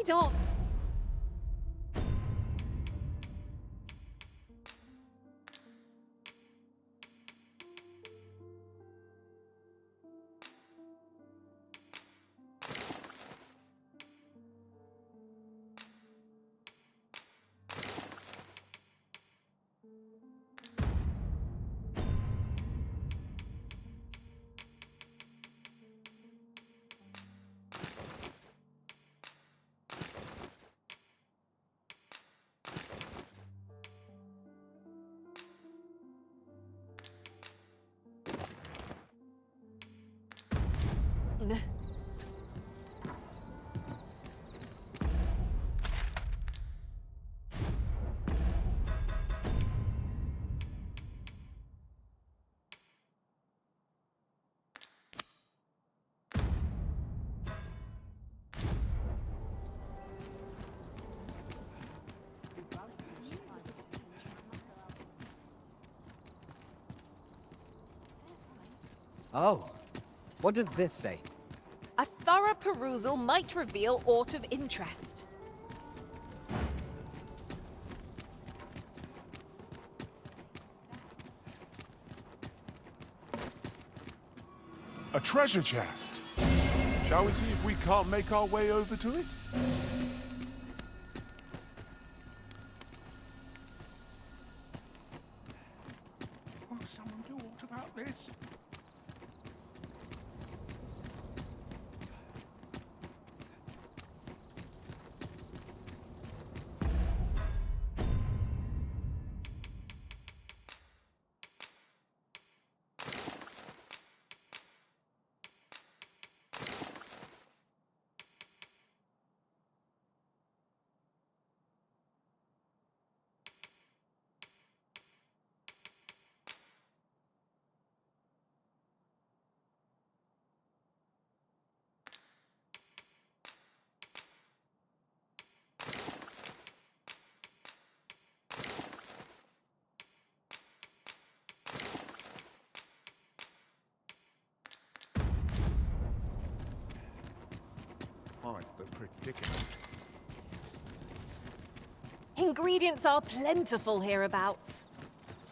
don't... Oh, what does this say? A thorough perusal might reveal aught of interest. A treasure chest. Shall we see if we can't make our way over to it? Will someone do aught about this? Quite the predicament. Ingredients are plentiful hereabouts.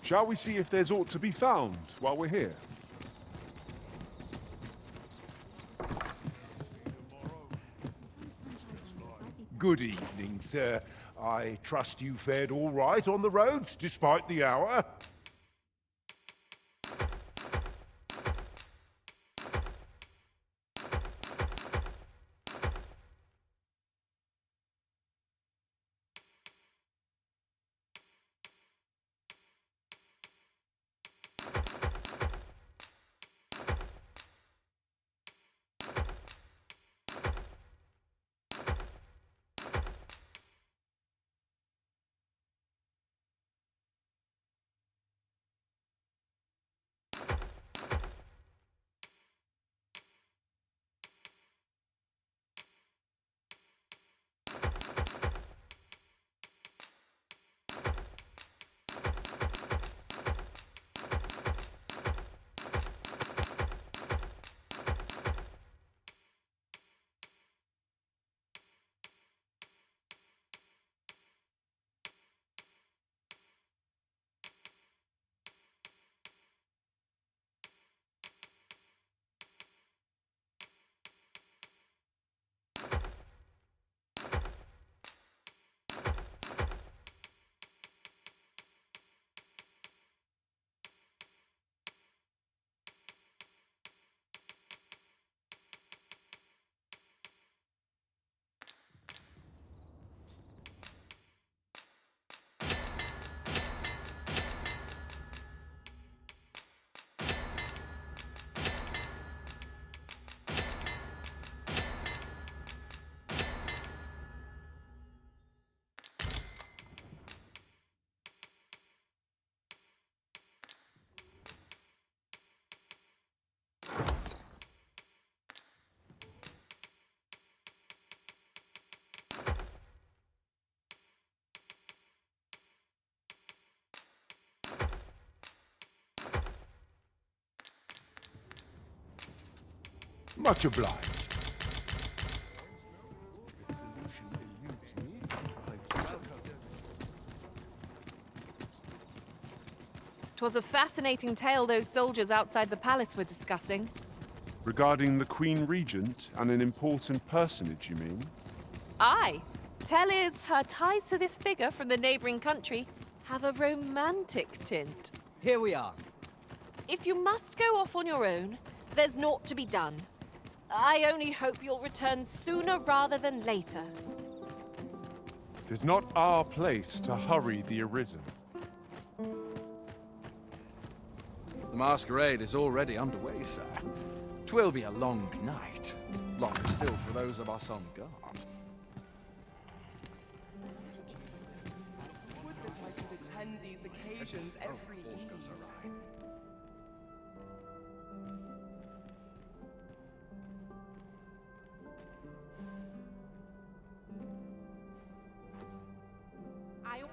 Shall we see if there's aught to be found while we're here? Good evening, sir. I trust you fared all right on the roads, despite the hour? Much obliged. The solution 'Twas a fascinating tale those soldiers outside the palace were discussing. Regarding the Queen Regent and an important personage, you mean? Aye. Tell is her ties to this figure from the neighboring country have a romantic tint. Here we are. If you must go off on your own, there's naught to be done. I only hope you'll return sooner rather than later. 'Tis not our place to hurry the arisen. The masquerade is already underway, sir. 'Twill be a long night. Long still for those of us on guard. Would that I could attend these occasions every eve.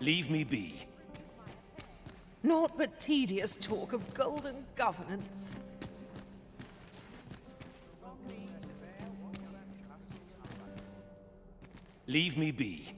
Leave me be. Naught but tedious talk of golden governance. Leave me be.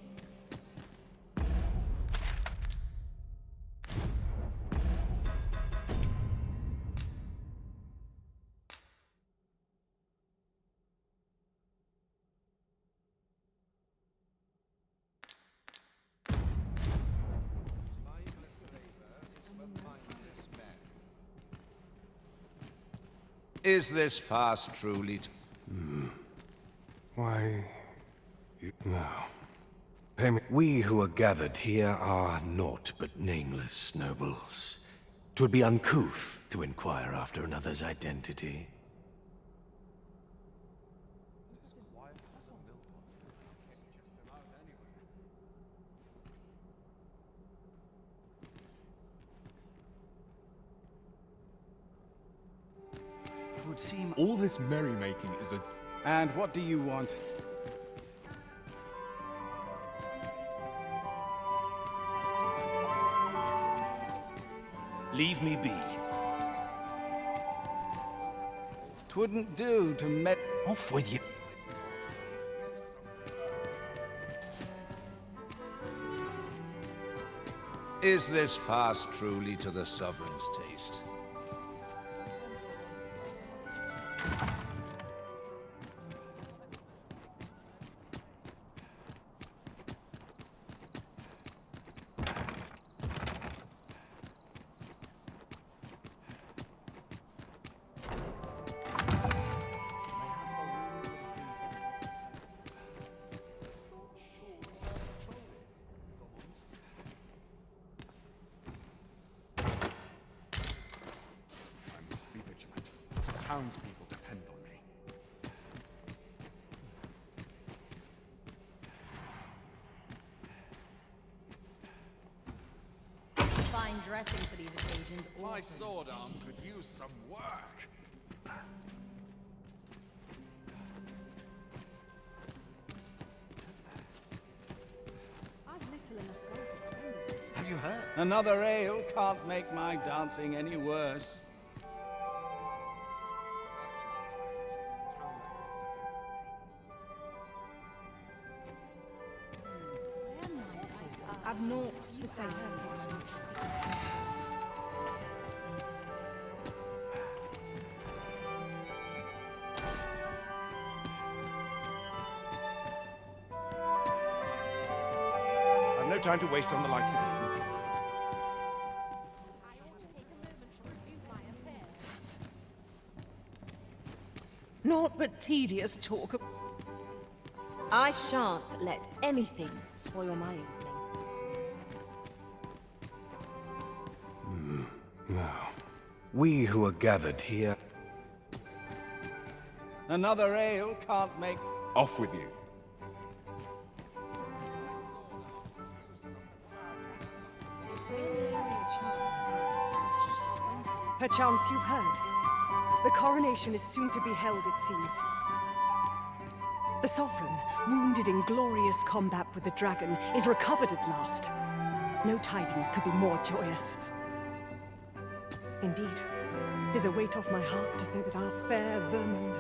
Is this fast truly? Why, no. Pay me. We who are gathered here are naught but nameless nobles. 'Twould be uncouth to inquire after another's identity. It would seem all this merrymaking is a... And what do you want? Leave me be. 'Twouldn't do to met... Off with you. Is this fast truly to the sovereign's taste? I must be vigilant. The townspeople depend on me. Fine dressing for these occasions. My sword arm could use some work. Have you heard? Another ale can't make my dancing any worse. I've naught to say to this. I've no time to waste on the likes of you. Naught but tedious talk of... I shan't let anything spoil my evening. No. We who are gathered here... Another ale can't make... Off with you. Perchance you've heard. The coronation is soon to be held, it seems. The Sovereign, wounded in glorious combat with the dragon, is recovered at last. No tidings could be more joyous. Indeed, 'tis a weight off my heart to think that our fair Vermund...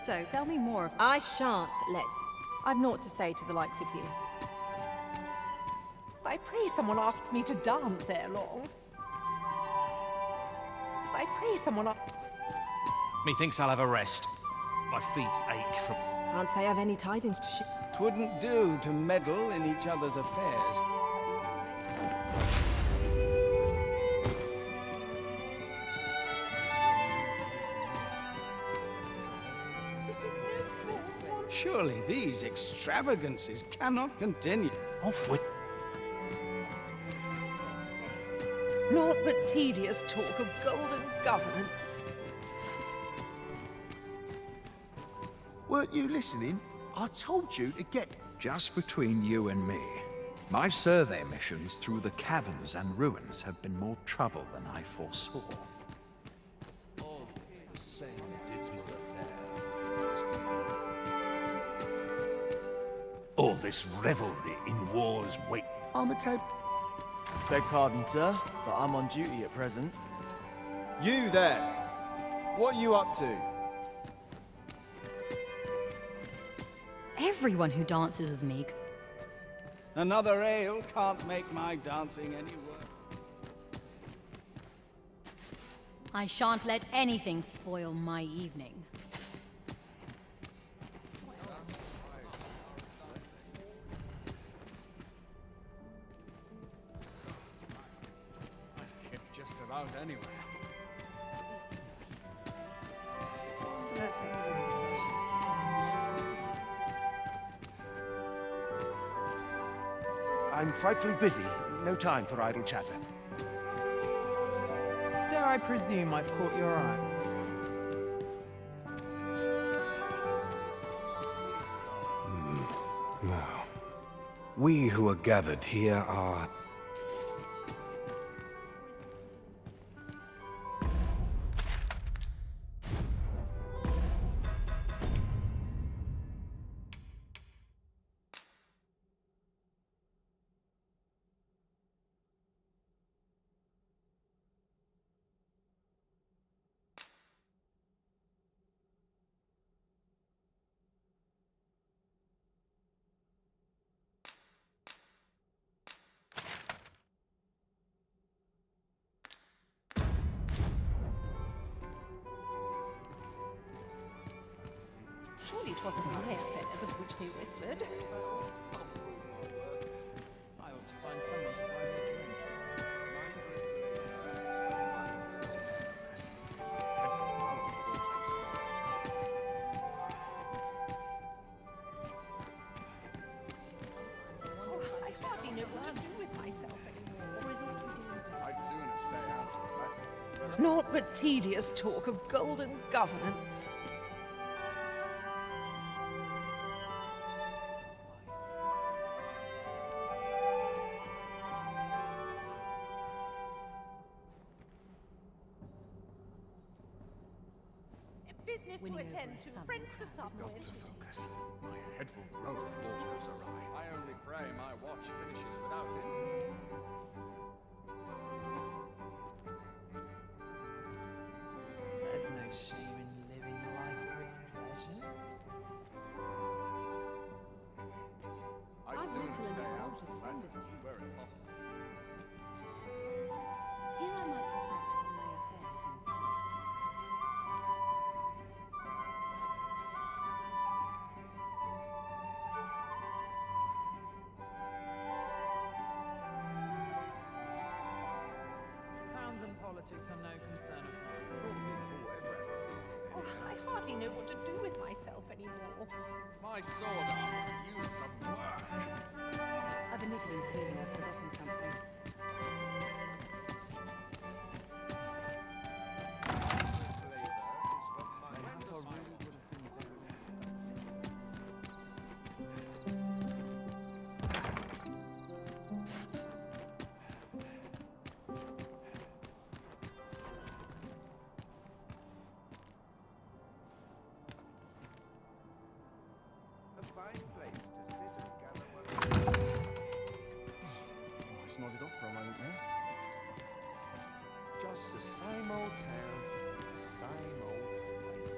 So, tell me more. I shan't let... I've naught to say to the likes of you. I pray someone asks me to dance ere long. I pray someone... Methinks I'll have a rest. My feet ache from... Can't say I've any tidings to share. 'Twouldn't do to meddle in each other's affairs. Surely these extravagances cannot continue. Off with... Naught but tedious talk of golden governance. Weren't you listening? I told you to get... Just between you and me, my survey missions through the caverns and ruins have been more trouble than I foresaw. All this revelry in war's wake. I'm a tape... Beg pardon, sir, but I'm on duty at present. You there! What are you up to? Everyone who dances with me... Another ale can't make my dancing any worse. I shan't let anything spoil my evening. Just about anywhere. This is a peaceful place. Perfect for meditation. I'm frightfully busy. No time for idle chatter. Dare I presume I've caught your eye? Now, we who are gathered here are... Surely it wasn't my affairs of which they whispered. I ought to find someone to buy me a drink. Oh, I hardly know what to do with myself anymore. I'd sooner stay out of that. Naught but tedious talk of golden governance. Business to attend to, friends to sup with. My head will roll if aught goes awry. I only pray my watch finishes without incident. There's no shame in living life for its pleasures. I'd sooner to stay learn how out to of spend that, this days. were it possible. Here I might reflect upon my affairs in peace. Pounds and politics are no concern of mine. Oh, I hardly know what to do with myself anymore. My sword arm could use some work. I've a niggling feeling I've forgotten something. Voice nodded off for a moment there. Just the same old town, the same old faces.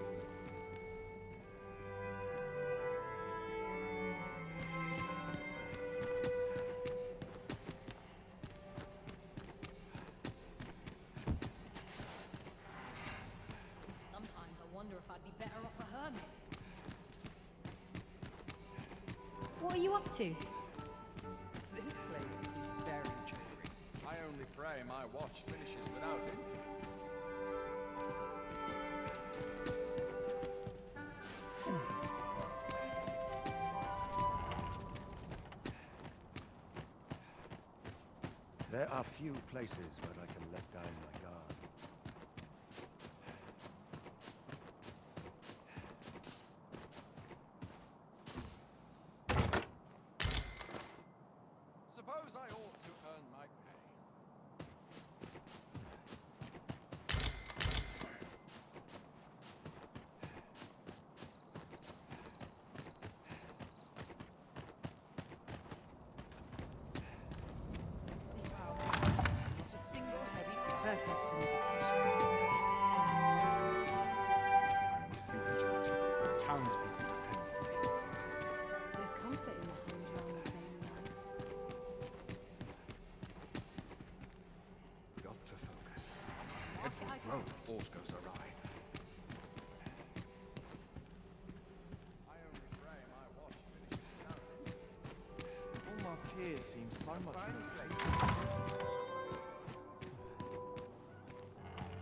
confirm it. What are you up to? This place is very cheery. I only pray my watch finishes without incident. There are few places where I can let down my guard. Suppose I ought to earn my pay. Perfect for meditation. I must be vigilant. The townspeople depend on me. There's comfort in the humdrum of daily life. Got to focus. It will grow if aught goes awry. I only pray my watch finishes without incident. All my peers seem so much more capable.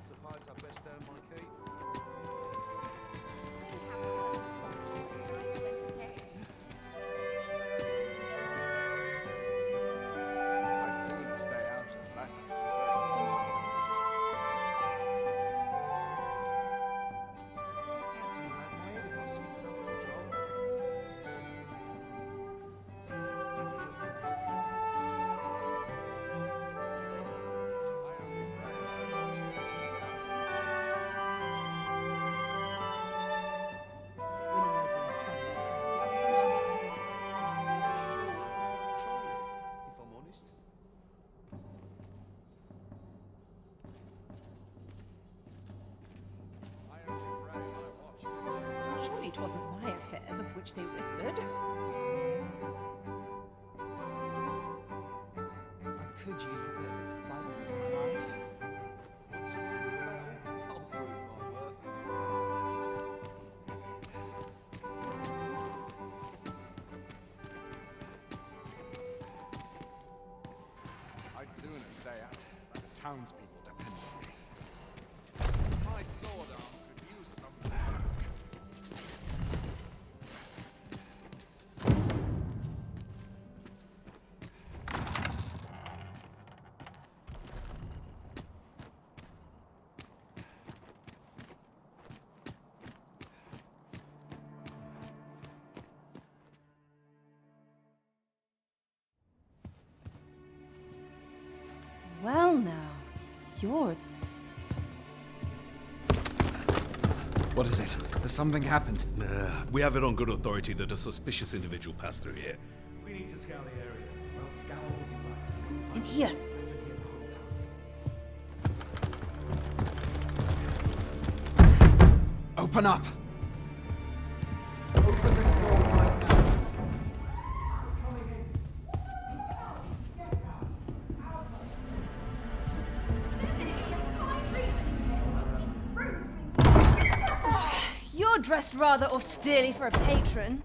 Suppose I best earn my keep. I'd sooner stay out of that. Captain, mate, my head if I see another patrol. Winning over a southern crowd is my specialty. Sure, I'll patrol it, if I'm honest. I only pray my watch finishes without Surely it wasn't my affairs of which they whispered. I could use a bit of excitement in my life. What's it all about? I'll prove my worth. I'd sooner stay out. The townspeople depend on me. My sword arm could use some work. Well now, you're... What is it? Has something happened? We have it on good authority that a suspicious individual passed through here. We need to scour the area. Well, scour all you like. in here. Open up! You're dressed rather austerely for a patron.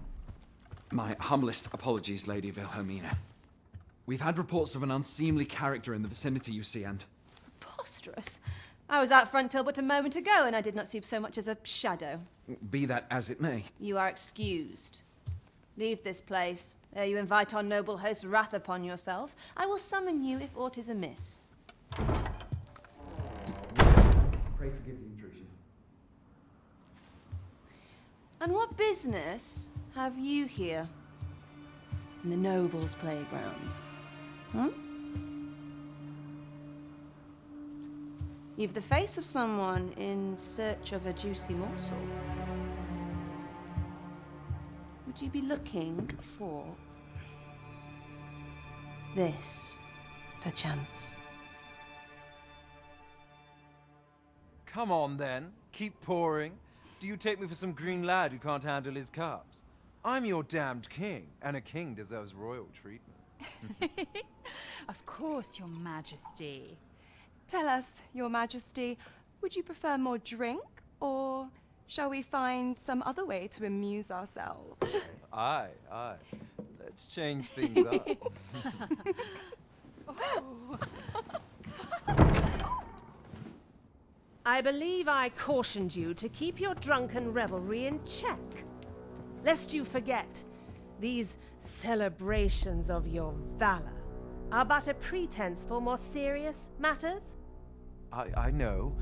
My humblest apologies, Lady Wilhelmina. We've had reports of an unseemly character in the vicinity, you see, and... Preposterous. I was out front till but a moment ago, and I did not see so much as a shadow. Be that as it may. You are excused. Leave this place, ere you invite our noble host's wrath upon yourself. I will summon you if aught is amiss. Pray forgive the intrusion. And what business have you here? In the nobles' playground? Hmm? You've the face of someone in search of a juicy morsel. Would you be looking for this, perchance? Come on then, keep pouring. Do you take me for some green lad who can't handle his cups? I'm your damned king, and a king deserves royal treatment. Of course, Your Majesty. Tell us, Your Majesty, would you prefer more drink or Shall we find some other way to amuse ourselves? Aye. Let's change things up. I believe I cautioned you to keep your drunken revelry in check. Lest you forget, these celebrations of your valor are but a pretense for more serious matters. I know.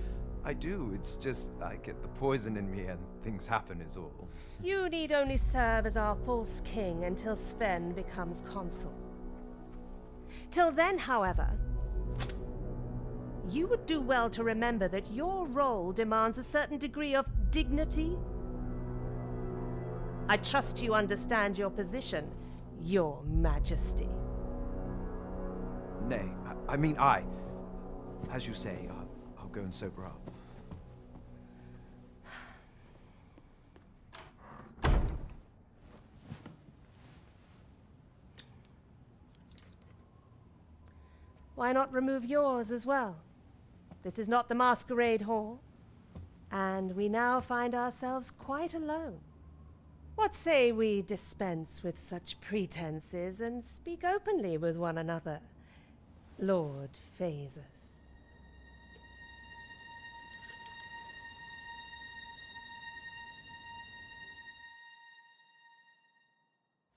I do. It's just I get the poison in me and things happen is all. You need only serve as our false king until Sven becomes consul. Till then, however, you would do well to remember that your role demands a certain degree of dignity. I trust you understand your position, Your Majesty. Nay, as you say, I'll go and sober up. Why not remove yours as well? This is not the masquerade hall, and we now find ourselves quite alone. What say we dispense with such pretenses and speak openly with one another, Lord Phasus?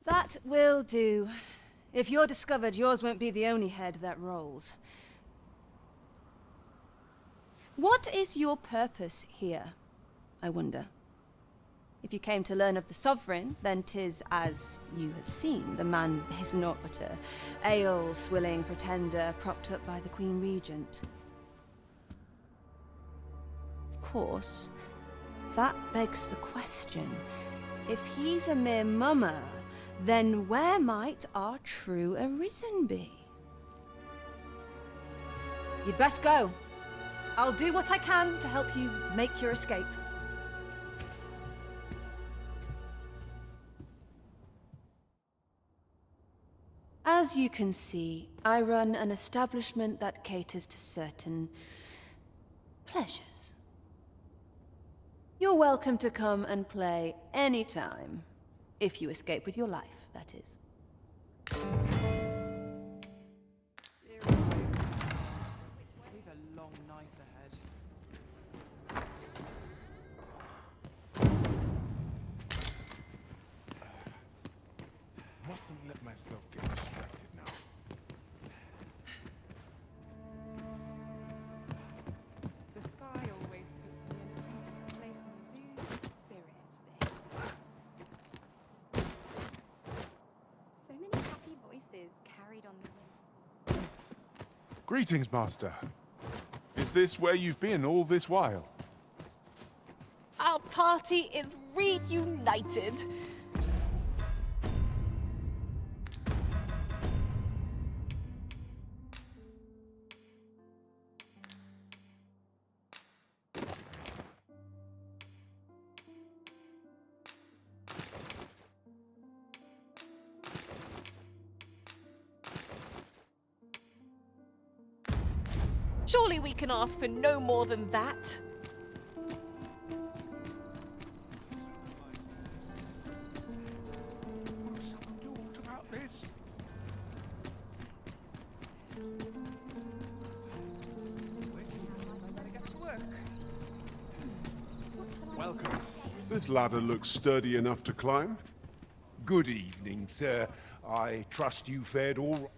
That will do. If you're discovered, yours won't be the only head that rolls. What is your purpose here, I wonder? If you came to learn of the Sovereign, then 'tis as you have seen. The man is naught but a ale-swilling pretender propped up by the Queen Regent. Of course, that begs the question. If he's a mere mummer, then where might our true Arisen be? You'd best go. I'll do what I can to help you make your escape. As you can see, I run an establishment that caters to certain pleasures. You're welcome to come and play anytime. If you escape with your life, that is. We've a long night ahead. Mustn't let myself get distracted now. The sky always puts me in a beautiful place to soothe the spirit. So many happy voices carried on the wind. Greetings, Master. Is this where you've been all this while? Our party is reunited. Surely we can ask for no more than that. Will someone do aught about this? I better get to work. Welcome. This ladder looks sturdy enough to climb. Good evening, sir. I trust you fared all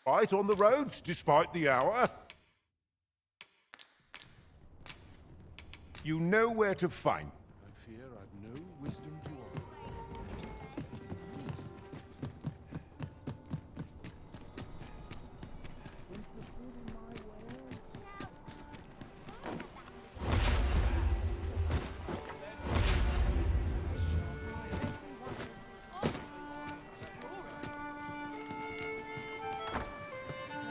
right on the roads, despite the hour. You know where to find. I fear I've no wisdom to offer.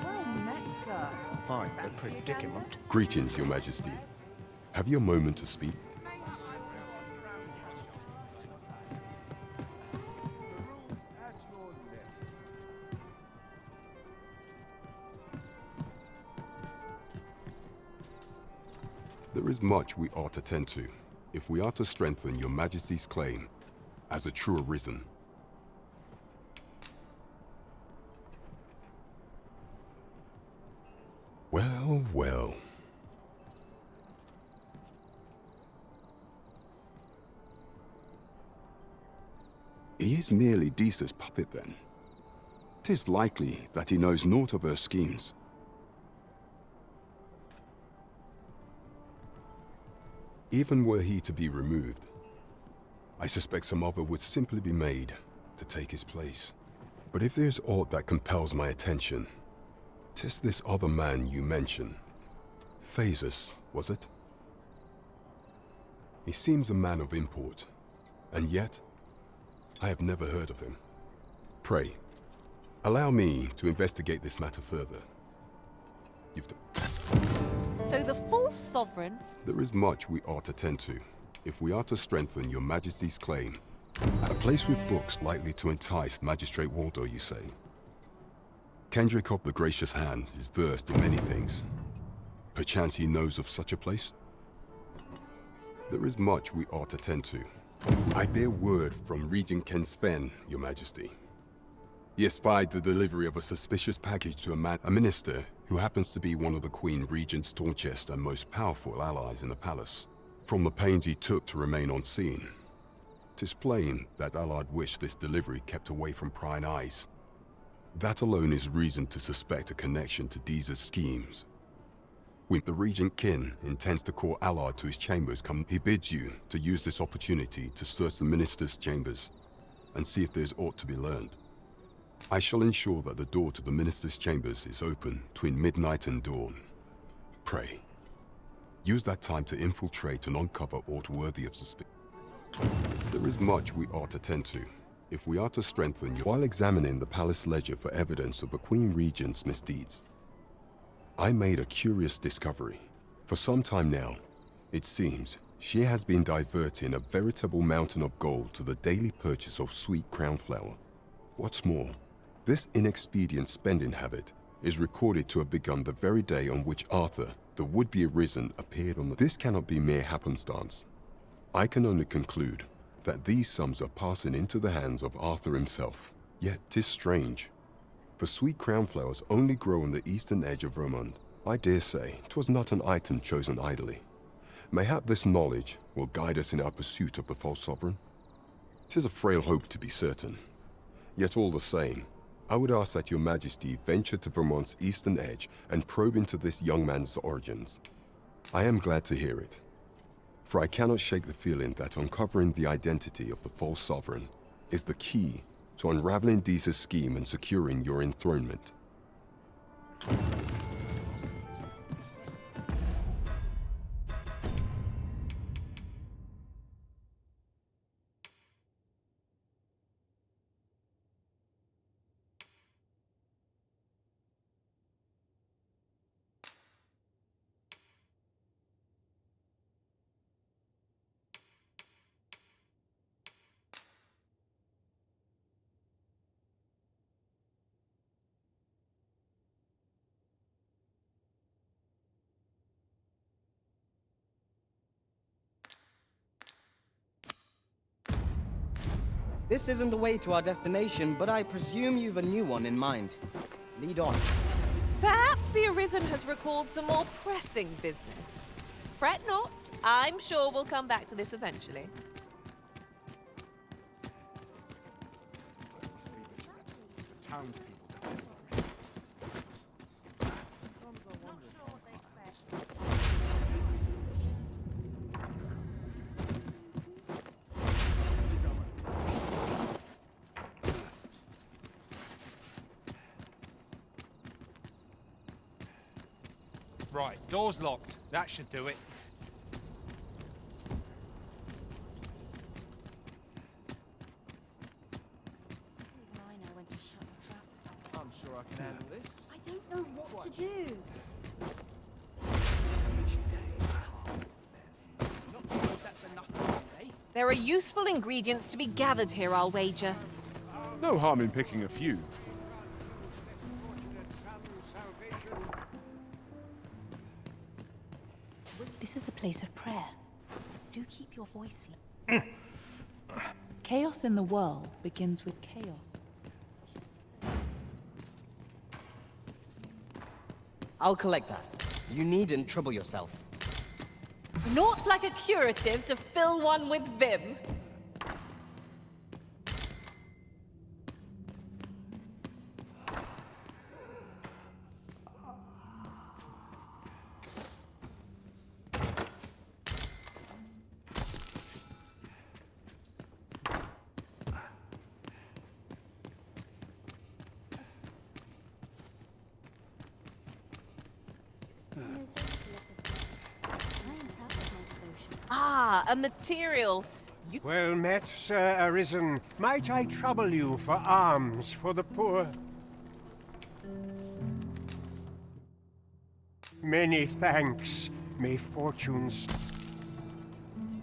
Well met, sir. I'm a predicament. Greetings, Your Majesty. Have you a moment to speak? There is much we ought to tend to, if we are to strengthen your majesty's claim as a true arisen. Well, well. He is merely Disa's puppet, then. 'Tis likely that he knows naught of her schemes. Even were he to be removed, I suspect some other would simply be made to take his place. But if there's aught that compels my attention, 'tis this other man you mention. Phases, was it? He seems a man of import, and yet I have never heard of him. Pray, allow me to investigate this matter further. So the false sovereign... There is much we ought to tend to, if we are to strengthen your majesty's claim. A place with books likely to entice Magistrate Waldo, you say? Kendrick of the Gracious Hand is versed in many things. Perchance he knows of such a place? There is much we ought to tend to. I bear word from Regent Ken Sven, your majesty. He espied the delivery of a suspicious package to a minister who happens to be one of the Queen Regent's staunchest and most powerful allies in the palace. From the pains he took to remain on scene, 'tis plain that Allard wished this delivery kept away from prying eyes. That alone is reason to suspect a connection to Disa's schemes. When the Regent Kin intends to call Allard to his chambers, he bids you to use this opportunity to search the minister's chambers and see if there's aught to be learned. I shall ensure that the door to the minister's chambers is open between midnight and dawn. Pray, use that time to infiltrate and uncover aught worthy of suspicion. There is much we ought to tend to, if we are to strengthen you. While examining the palace ledger for evidence of the Queen Regent's misdeeds, I made a curious discovery. For some time now, it seems, she has been diverting a veritable mountain of gold to the daily purchase of sweet crown flower. What's more, this inexpedient spending habit is recorded to have begun the very day on which Arthur, the would-be arisen, appeared on the... This cannot be mere happenstance. I can only conclude that these sums are passing into the hands of Arthur himself. Yet 'tis strange, for sweet crown flowers only grow on the eastern edge of Vermont. I dare say 'twas not an item chosen idly. Mayhap this knowledge will guide us in our pursuit of the false sovereign. 'Tis a frail hope, to be certain. Yet all the same, I would ask that your majesty venture to Vermont's eastern edge and probe into this young man's origins. I am glad to hear it, for I cannot shake the feeling that uncovering the identity of the false sovereign is the key to unraveling Disa's scheme and securing your enthronement. This isn't the way to our destination, but I presume you've a new one in mind. Lead on. Perhaps the Arisen has recalled some more pressing business. Fret not. I'm sure we'll come back to this eventually. The townspeople. Right, door's locked. That should do it. I know when to shut the trap. I'm sure I can handle this. I don't know what to do. Not suppose that's enough for me. There are useful ingredients to be gathered here, I'll wager. No harm in picking a few. This is a place of prayer. Do keep your voice low. Chaos in the world begins with chaos. I'll collect that. You needn't trouble yourself. Not like a curative to fill one with vim. Ah, a material. Well met, Sir Arisen. Might I trouble you for alms for the poor? Many thanks. May fortunes...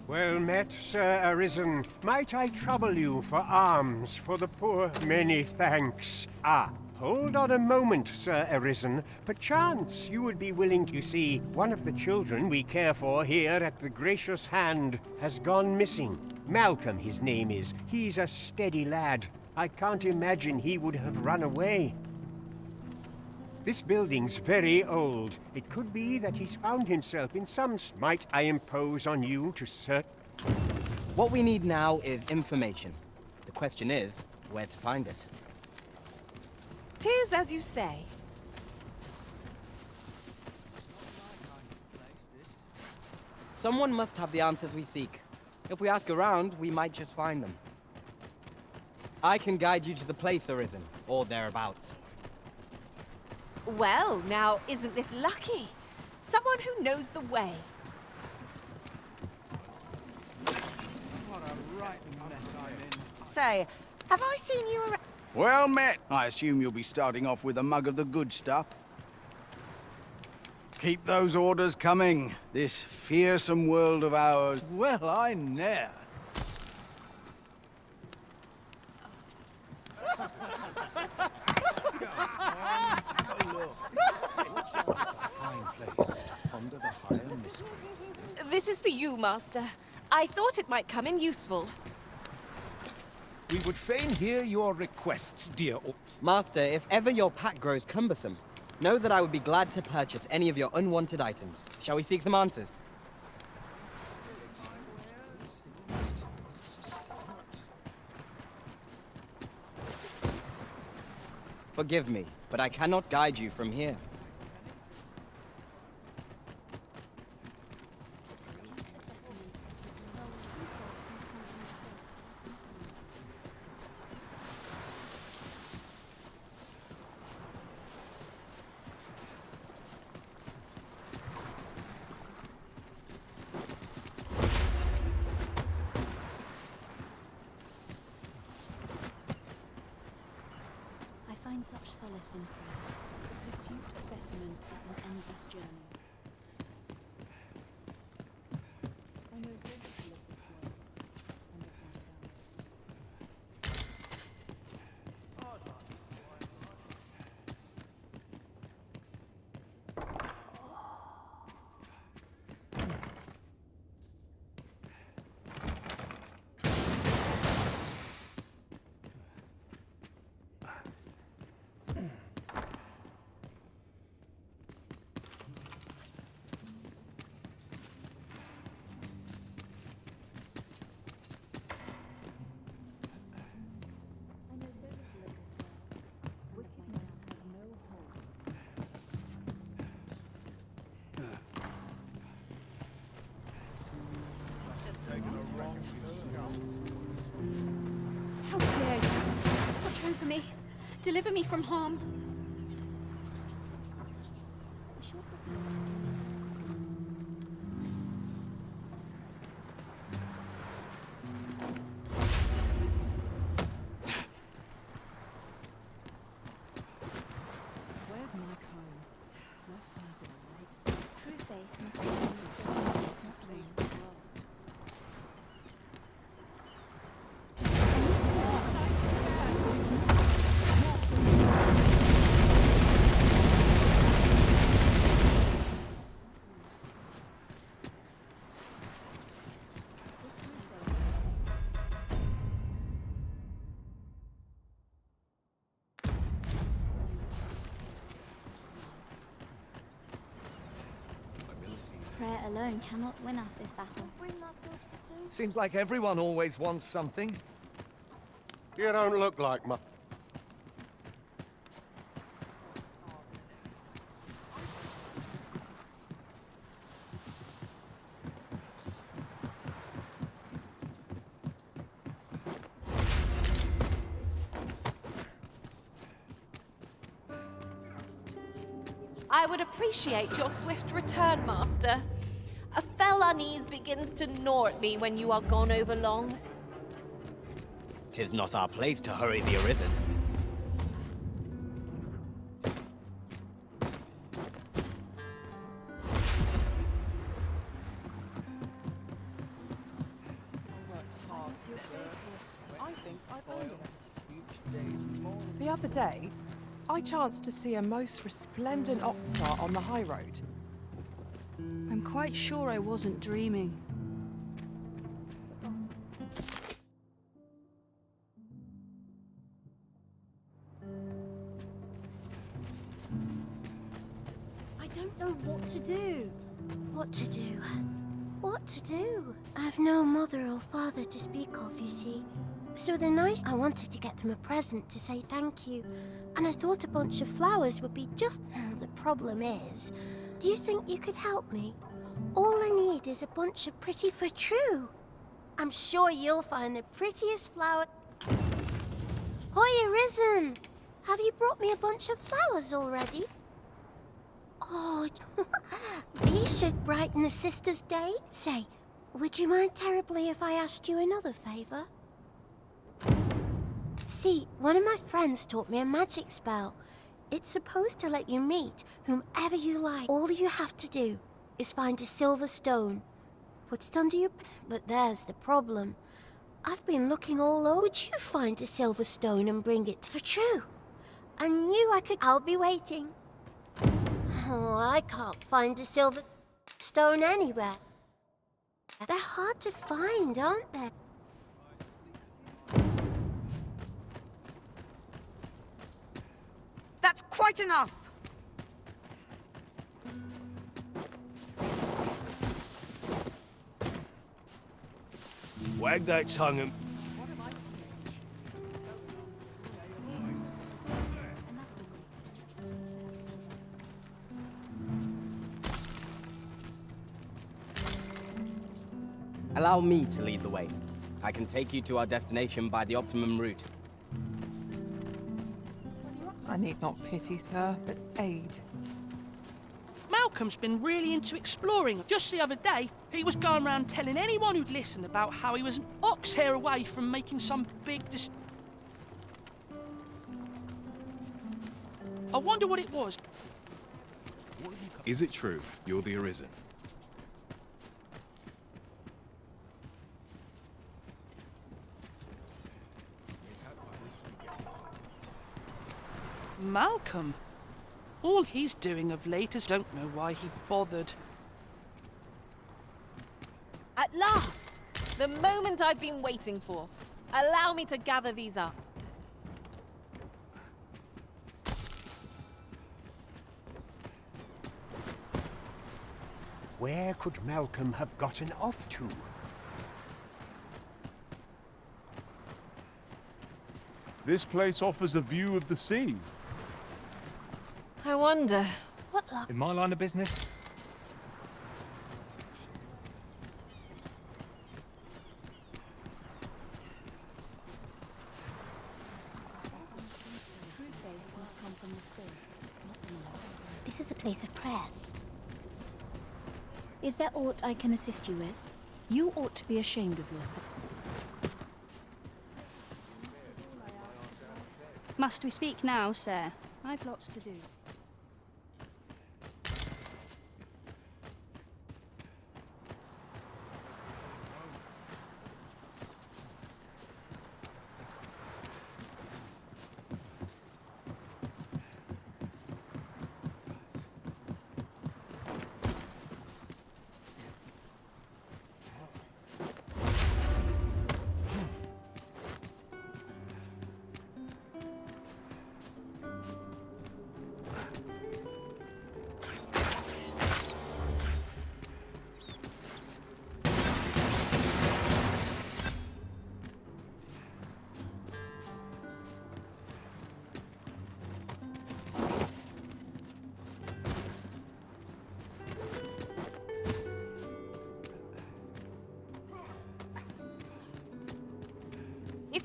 Well met, Sir Arisen. Might I trouble you for alms for the poor? Many thanks. Ah, hold on a moment, Sir Arisen. Perchance you would be willing to see one of the children we care for here at the Gracious Hand has gone missing. Malcolm, his name is. He's a steady lad. I can't imagine he would have run away. This building's very old. It could be that he's found himself in some... Might I impose on you to search? What we need now is information. The question is, where to find it. 'Tis as you say. Someone must have the answers we seek. If we ask around, we might just find them. I can guide you to the place, Arisen, or thereabouts. Well, now, isn't this lucky? Someone who knows the way. What a right mess I'm in. Say, have I seen you around? Well met. I assume you'll be starting off with a mug of the good stuff. Keep those orders coming. This fearsome world of ours. Well, I ne'er. This is for you, Master. I thought it might come in useful. We would fain hear your requests, dear. Master, if ever your pack grows cumbersome, know that I would be glad to purchase any of your unwanted items. Shall we seek some answers? Forgive me, but I cannot guide you from here. I find such solace in prayer. The pursuit of betterment is an endless journey. I know very little of this world and of my family. How dare you? Watch over me. Deliver me from harm. Where's my comb? My fires are lace. True faith must be understood, not learned as well. prayer alone cannot win us this battle. Bring myself to do. Seems like everyone always wants something. You don't look like my... I would appreciate your swift return, Master. A fell unease begins to gnaw at me when you are gone over long. 'Tis not our place to hurry the Arisen. The other day, I chanced to see a most resplendent ox cart on the high road. I'm quite sure I wasn't dreaming. I don't know what to do. What to do? What to do? I've no mother or father to speak of, you see. So I wanted to get them a present to say thank you. And I thought a bunch of flowers would be just... The problem is, do you think you could help me? All I need is a bunch of pretty for true. I'm sure you'll find the prettiest flower... Hoy, Arisen! Have you brought me a bunch of flowers already? Oh, these should brighten the sisters' day. Say, would you mind terribly if I asked you another favor? See, one of my friends taught me a magic spell. It's supposed to let you meet whomever you like. All you have to do is find a silver stone. Put it under your... But there's the problem. I've been looking all over. Would you find a silver stone and bring it for true? I knew I could... I'll be waiting. Oh, I can't find a silver stone anywhere. They're hard to find, aren't they? That's quite enough! Wag that tongue and... Allow me to lead the way. I can take you to our destination by the optimum route. I need not pity, sir, but aid. Malcolm's been really into exploring. Just the other day, he was going around telling anyone who'd listen about how he was an ox hair away from making some big I wonder what it was. Is it true you're the Arisen? Malcolm? All he's doing of late is don't know why he bothered. At last! The moment I've been waiting for. Allow me to gather these up. Where could Malcolm have gotten off to? This place offers a view of the sea. I wonder, what luck... In my line of business, This is a place of prayer. Is there aught I can assist you with? You ought to be ashamed of yourself. Must we speak now, sir? I've lots to do.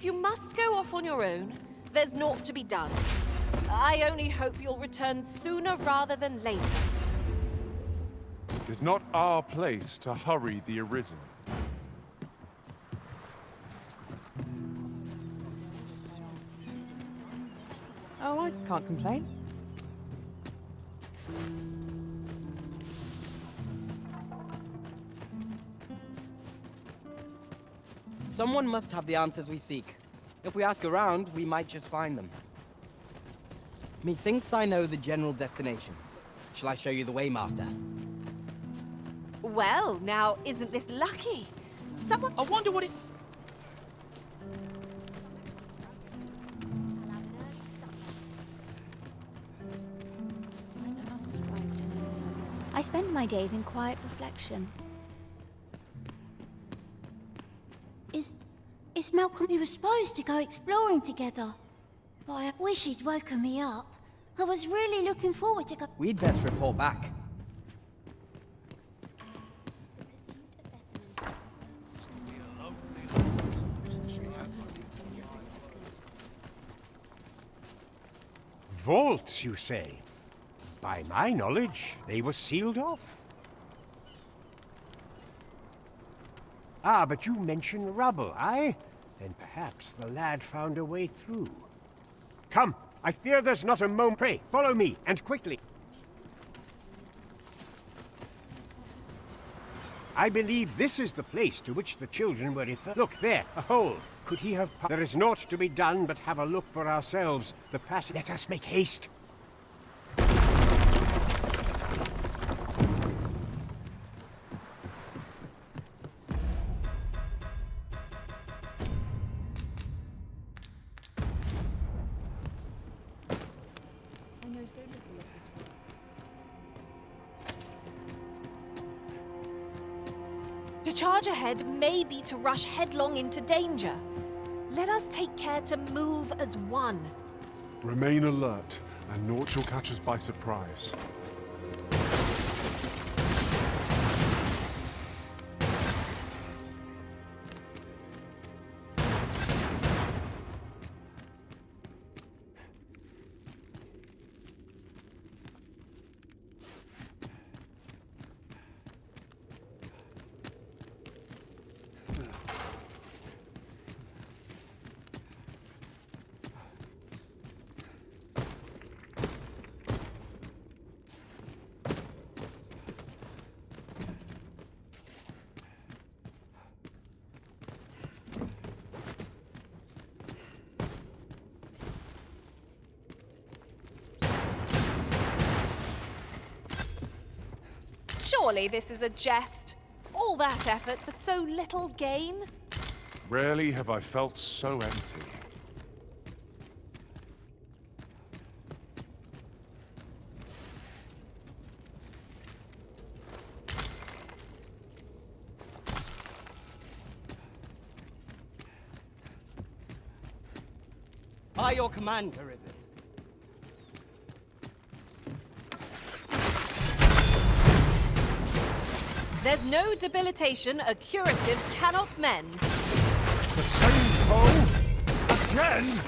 you must go off on your own, there's naught to be done. I only hope you'll return sooner rather than later. It is not our place to hurry the Arisen. Oh, I can't complain. Someone must have the answers we seek. If we ask around, we might just find them. Methinks I know the general destination. Shall I show you the way, Master? Well, now, isn't this lucky? Someone... I wonder what it... I spend my days in quiet reflection. Is Malcolm... We were supposed to go exploring together. But I wish he'd woken me up. I was really looking forward to go... We'd best report back. Vaults, you say? By my knowledge, they were sealed off. Ah, but you mention rubble, aye? Then perhaps the lad found a way through. Come, I fear there's not a moment. Pray, follow me, and quickly. I believe this is the place to which the children were referred. Look, there, a hole. Could he have... There is naught to be done but have a look for ourselves. The passage... Let us make haste. To charge ahead may be to rush headlong into danger. Let us take care to move as one. Remain alert, and naught shall catch us by surprise. Surely this is a jest. All that effort for so little gain? Rarely have I felt so empty. By your command, Arisen. There's no debilitation a curative cannot mend. The same foe? Again?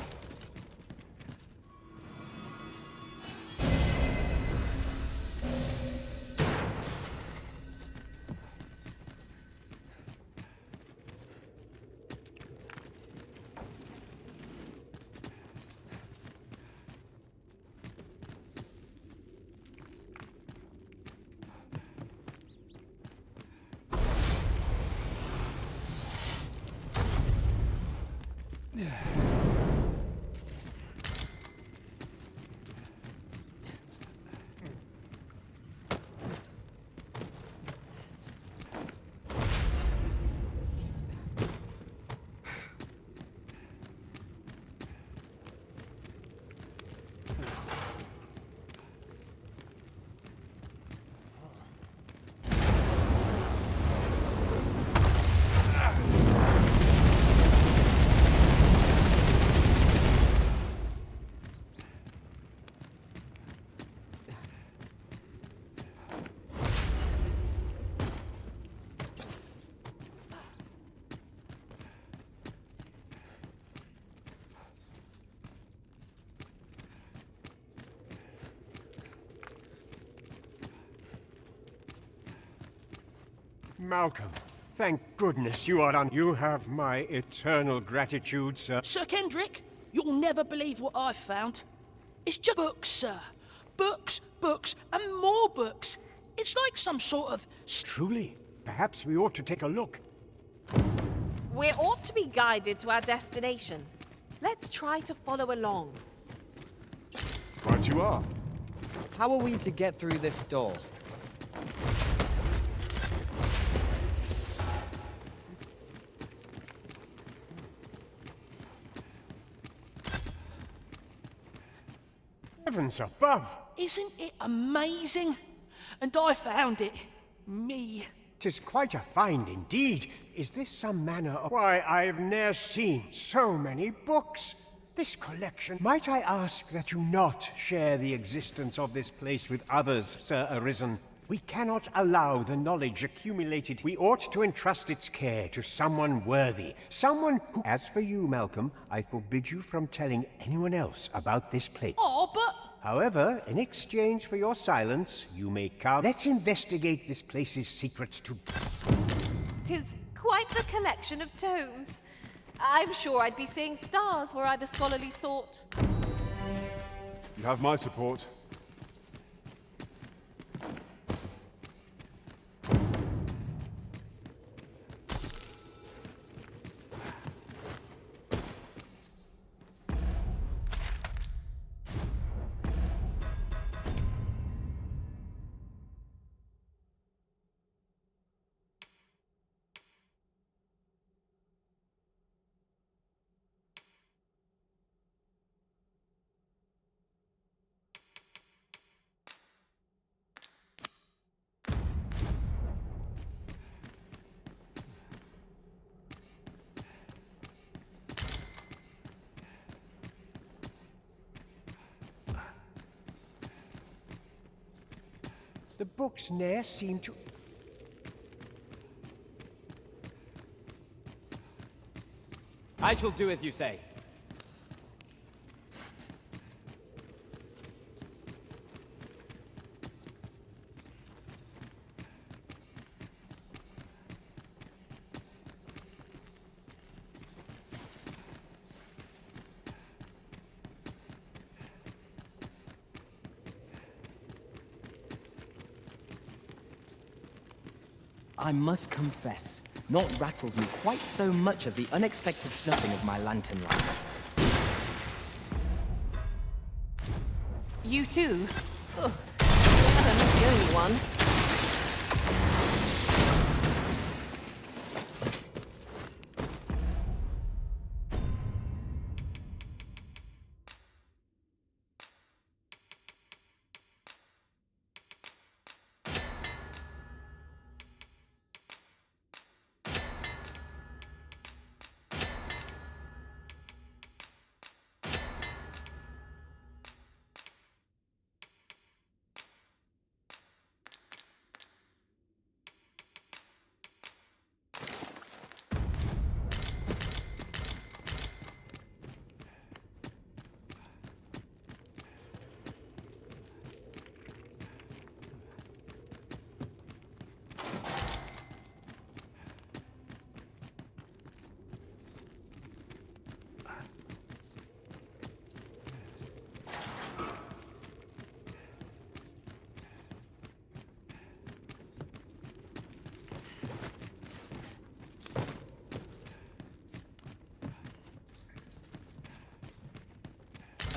Malcolm, thank goodness you are on. You have my eternal gratitude, sir. Sir Kendrick, you'll never believe what I've found. It's just books, sir. Books, books, and more books. It's like some sort of... Truly, perhaps we ought to take a look. We ought to be guided to our destination. Let's try to follow along. Right you are. How are we to get through this door? Heavens above! Isn't it amazing? And I found it. Me. 'Tis quite a find indeed. Is this some manner of... Why, I've ne'er seen so many books. This collection... Might I ask that you not share the existence of this place with others, Sir Arisen? We cannot allow the knowledge accumulated. We ought to entrust its care to someone worthy. Someone who... As for you, Malcolm, I forbid you from telling anyone else about this place. Oh, but... However, in exchange for your silence, you may come. Let's investigate this place's secrets to... 'Tis quite the collection of tomes. I'm sure I'd be seeing stars were I the scholarly sort. You have my support. The books ne'er seem to... I shall do as you say. I must confess, naught rattles me quite so much as the unexpected snuffing of my lantern light. You too? Ugh. I'm not the only one.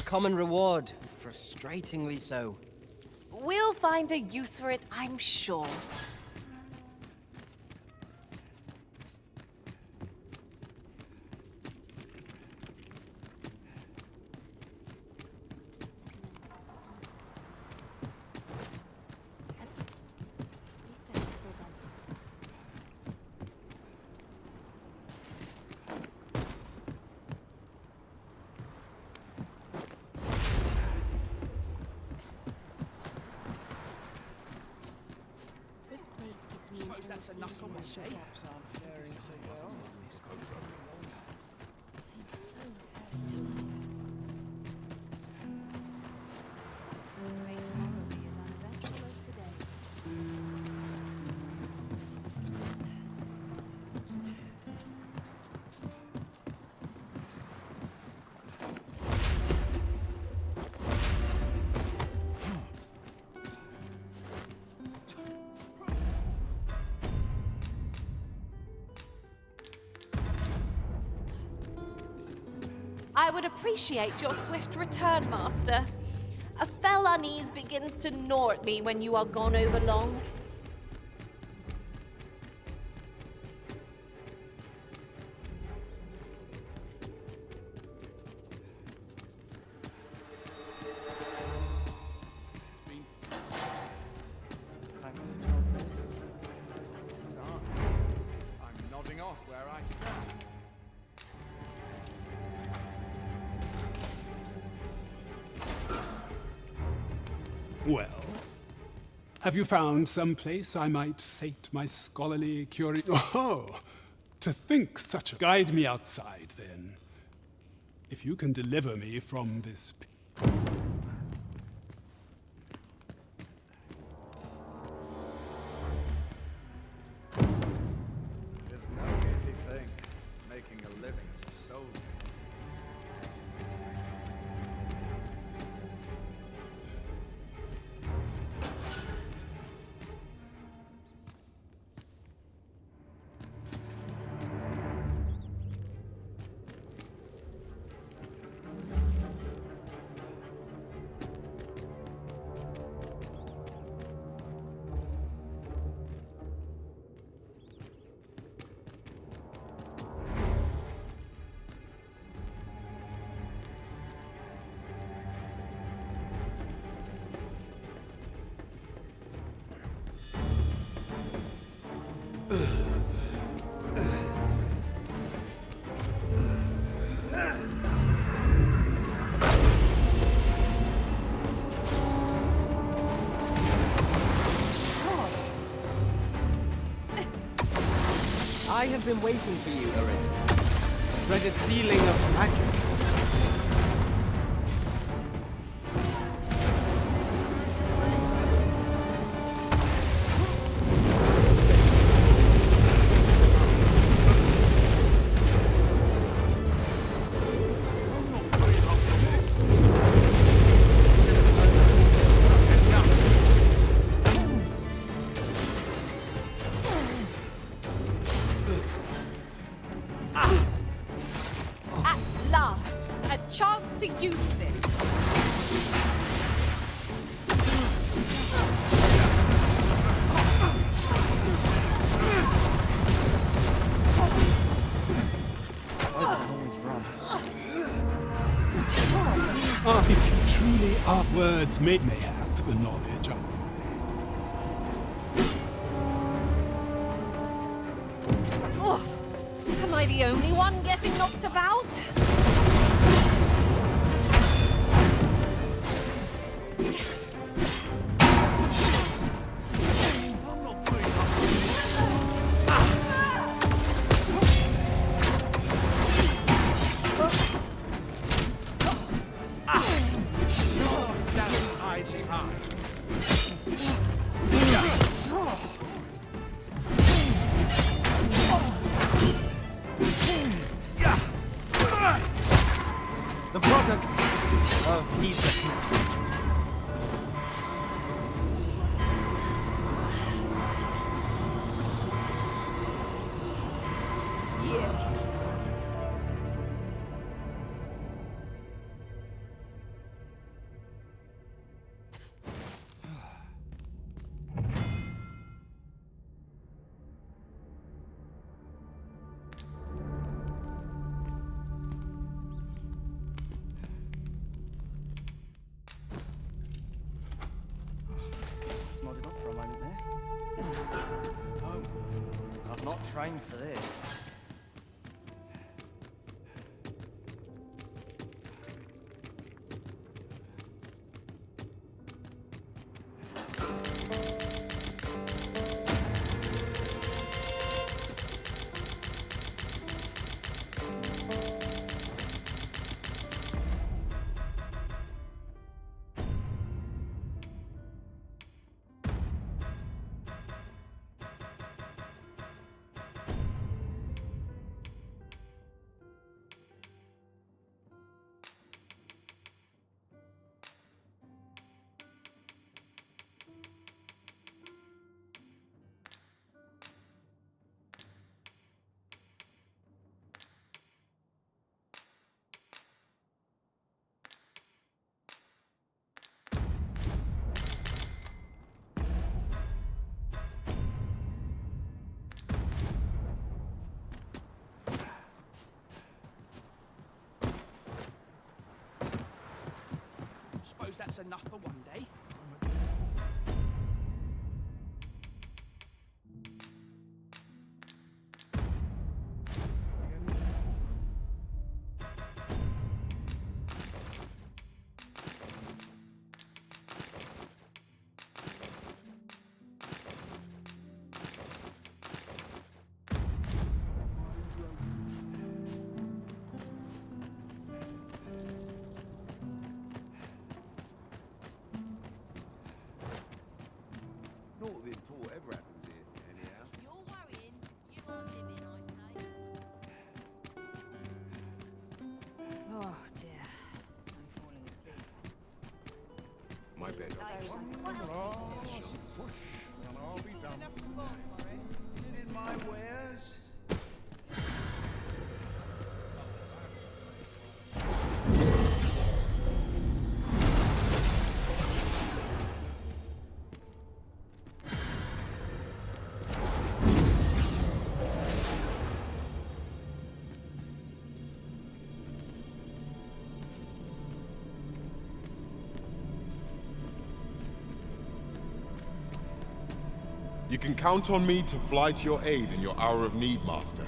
Common reward, frustratingly so. We'll find a use for it, I'm sure. Suppose that's enough on the shape. I would appreciate your swift return, Master. A fell unease begins to gnaw at me when you are gone over long. I'm nodding off where I stand. Well, have you found some place I might sate my scholarly curiosity? Oh, to think such a... Guide me outside, then. If you can deliver me from this... It's no easy thing, making a living as a soldier. I have been waiting for you, Arisen. Dreaded sealing of magic. At last, a chance to use this. Ah, if you truly are words, mayhap the knowledge of... Oh, am I the only one getting knocked about? The product of heedlessness. Just nodded off for a moment there. Oh, I've not trained for this. suppose that's enough for one day. Naught of import ever happens here, anyhow. You're worrying. You aren't living, I say. Oh dear. I'm falling asleep. My bed. And I'll be done. Is it in my wares? You can count on me to fly to your aid in your hour of need, Master.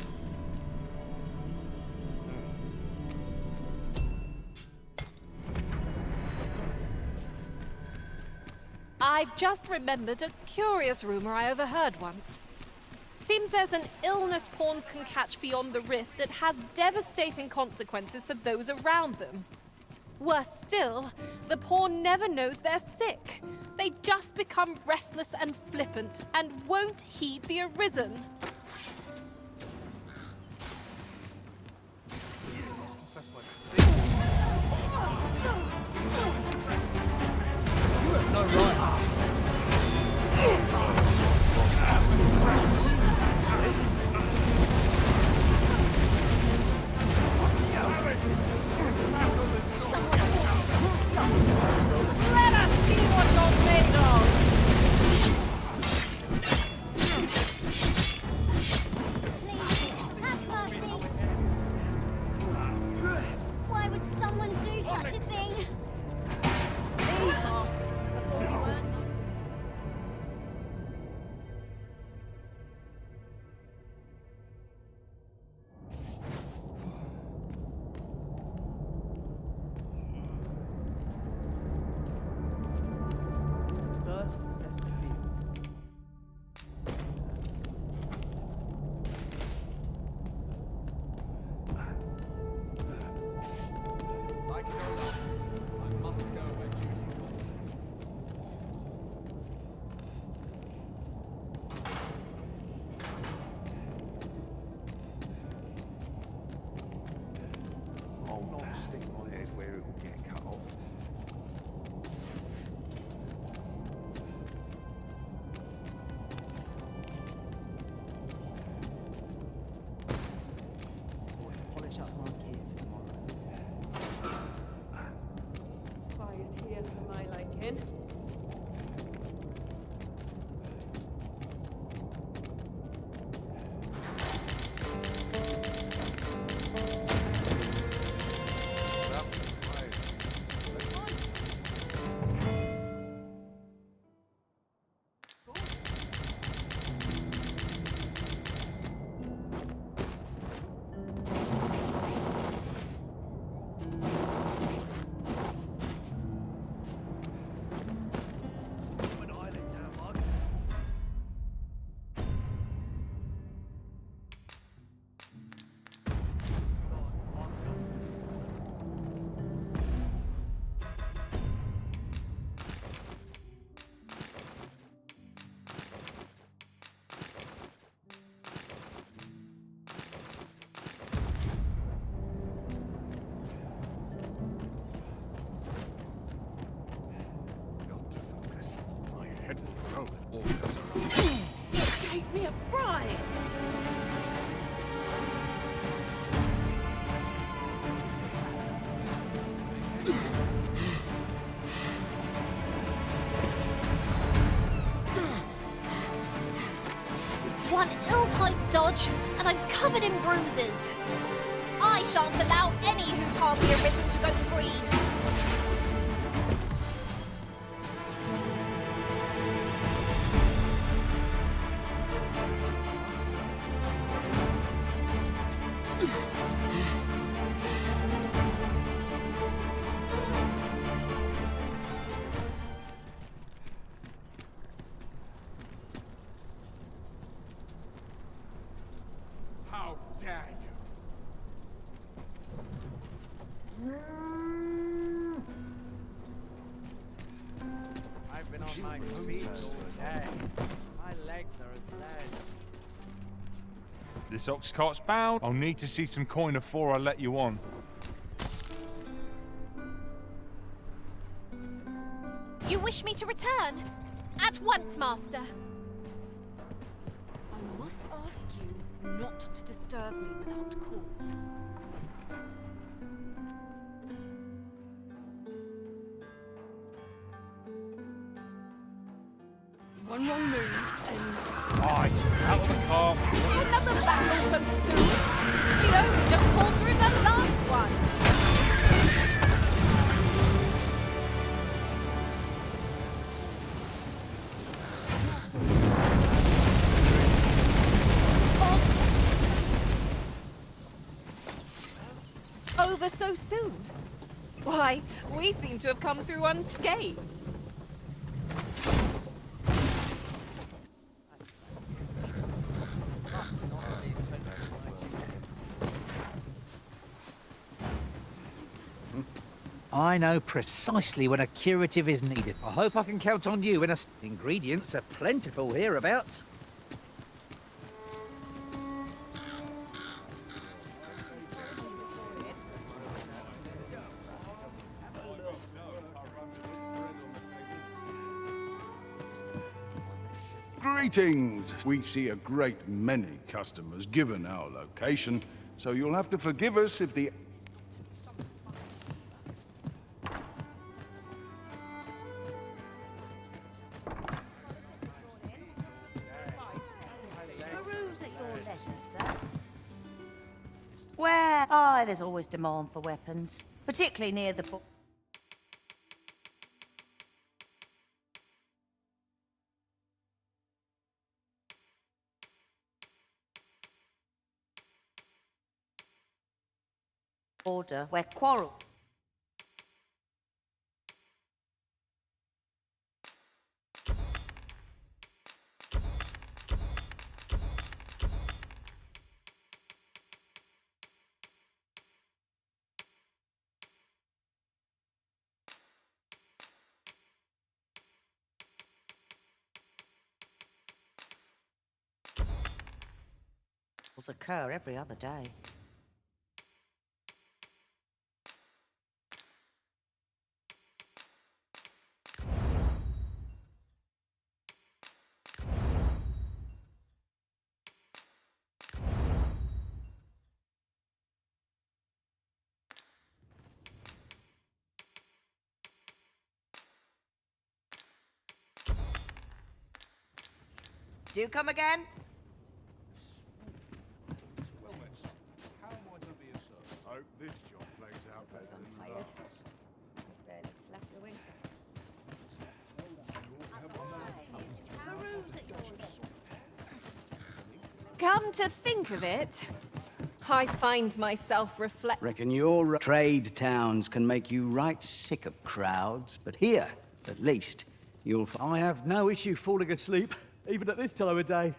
I've just remembered a curious rumor I overheard once. Seems there's an illness pawns can catch beyond the rift that has devastating consequences for those around them. Worse still, the pawn never knows they're sick. They just become restless and flippant and won't heed the Arisen. You have no right. Let us see what you're made of! Why would someone do such a thing? First, assess the field. Like it or not, I must go where duty calls. I'll not stick my head where it will get cut off. Always polish up my gear for tomorrow. Quiet here for my liking. Got to focus. My head will roll if all goes around. You gave me a fright! One ill-timed dodge, and I'm covered in bruises. I shan't allow any who pass the Arisen to go free. I've been on my feet all day. My legs are as lead. This ox cart's bound. I'll need to see some coin before I let you on. You wish me to return? At once, Master. I must ask you not to disturb me without cause. One wrong move and... Aye, out the car. Another battle so soon? We only just pulled through the last one. Over so soon? Why, we seem to have come through unscathed. I know precisely when a curative is needed. I hope I can count on you. Ingredients are plentiful hereabouts. Greetings! We see a great many customers given our location, so you'll have to forgive us if the... Peruse at your leisure, sir. Where? Oh, there's always demand for weapons, particularly near the... border where quarrel. Occur every other day. Do come again? I hope this job plays out better than Tired. Barely slept a wink. Come to think of it, I find myself Reckon your trade towns can make you right sick of crowds, but here, at least, you'll... I have no issue falling asleep, even at this time of day.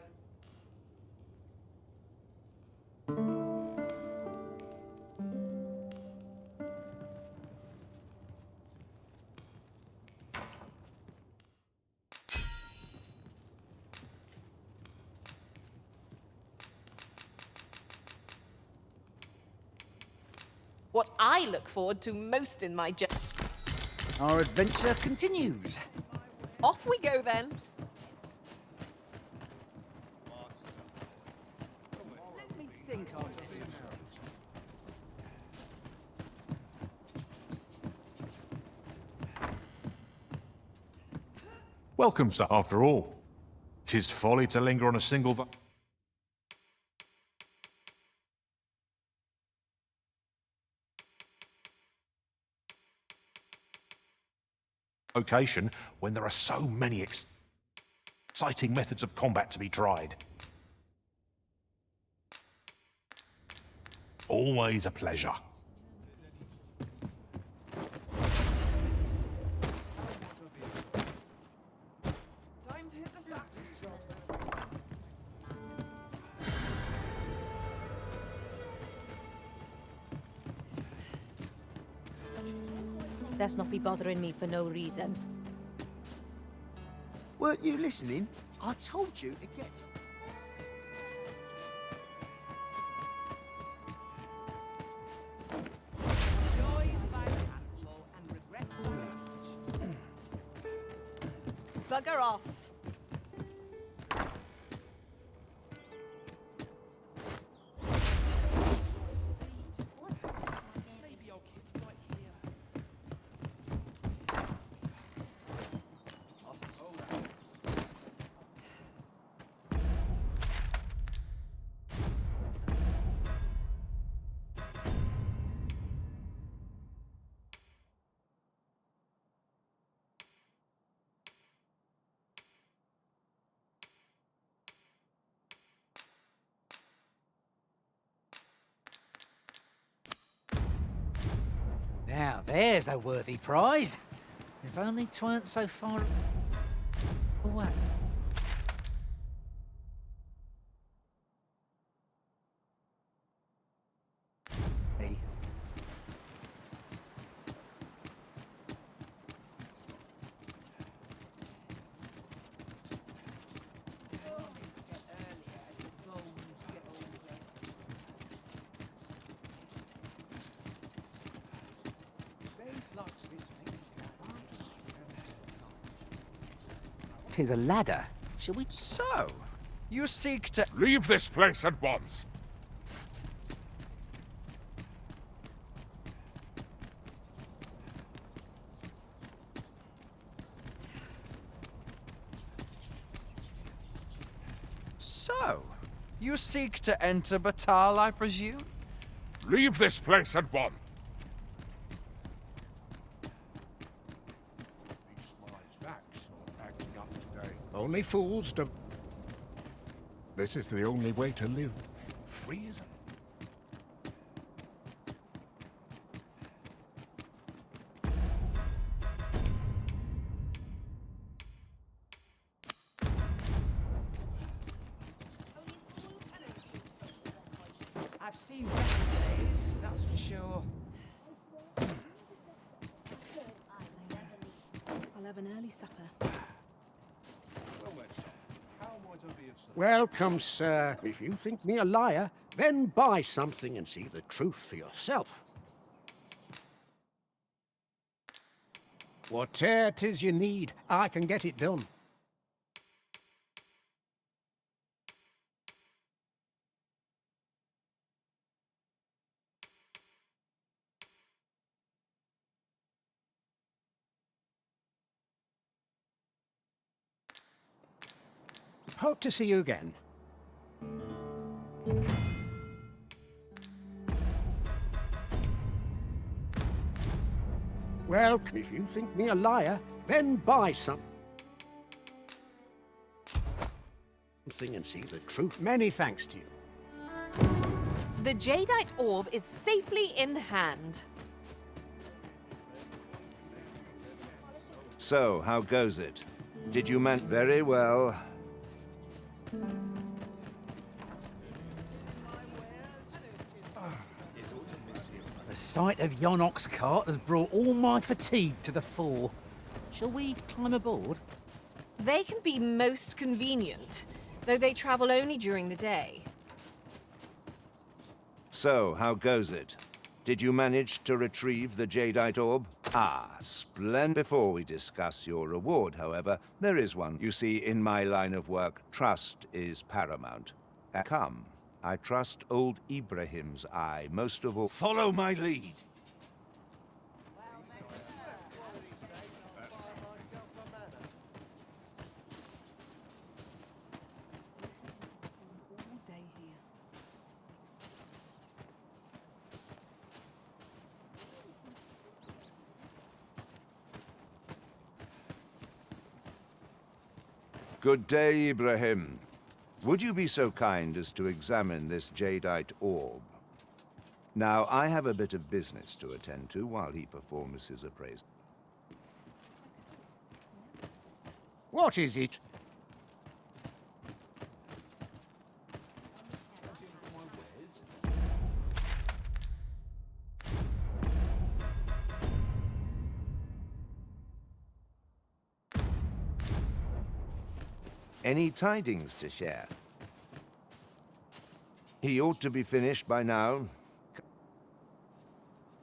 What I look forward to most in my journey. Our adventure continues. Off we go then. Let me think on this. Welcome, sir. After all, 'tis folly to linger on a single location when there are so many exciting methods of combat to be tried. Always a pleasure. best not be bothering me for no reason. Weren't you listening? I told you to get... Joined by the handful and regrets my Bugger off. Now, there's a worthy prize. If only 'tweren't so far away. Hey. Tis a ladder. Shall we... So, you seek to... Leave this place at once! So, you seek to enter Batal, I presume? Leave this place at once! Only fools do... This is the only way to live. Free as a... I've seen better days, that's for sure. I'll have an early supper. Welcome, sir. If you think me a liar, then buy something and see the truth for yourself. Whate'er 'tis you need, I can get it done. Hope to see you again. Well, if you think me a liar, then buy something and see the truth. Many thanks to you. The Jadeite orb is safely in hand. So, how goes it? Did you man very well? The sight of yon ox cart has brought all my fatigue to the fore. Shall we climb aboard? They can be most convenient, though they travel only during the day. So, how goes it? Did you manage to retrieve the Jadeite orb? Ah, splendid. Before we discuss your reward, however, there is one. You see, in my line of work, trust is paramount. Come, I trust old Ibrahim's eye most of all. Follow my lead. Good day, Ibrahim. Would you be so kind as to examine this Jadeite orb? Now, I have a bit of business to attend to while he performs his appraisal. What is it? Any tidings to share? He ought to be finished by now.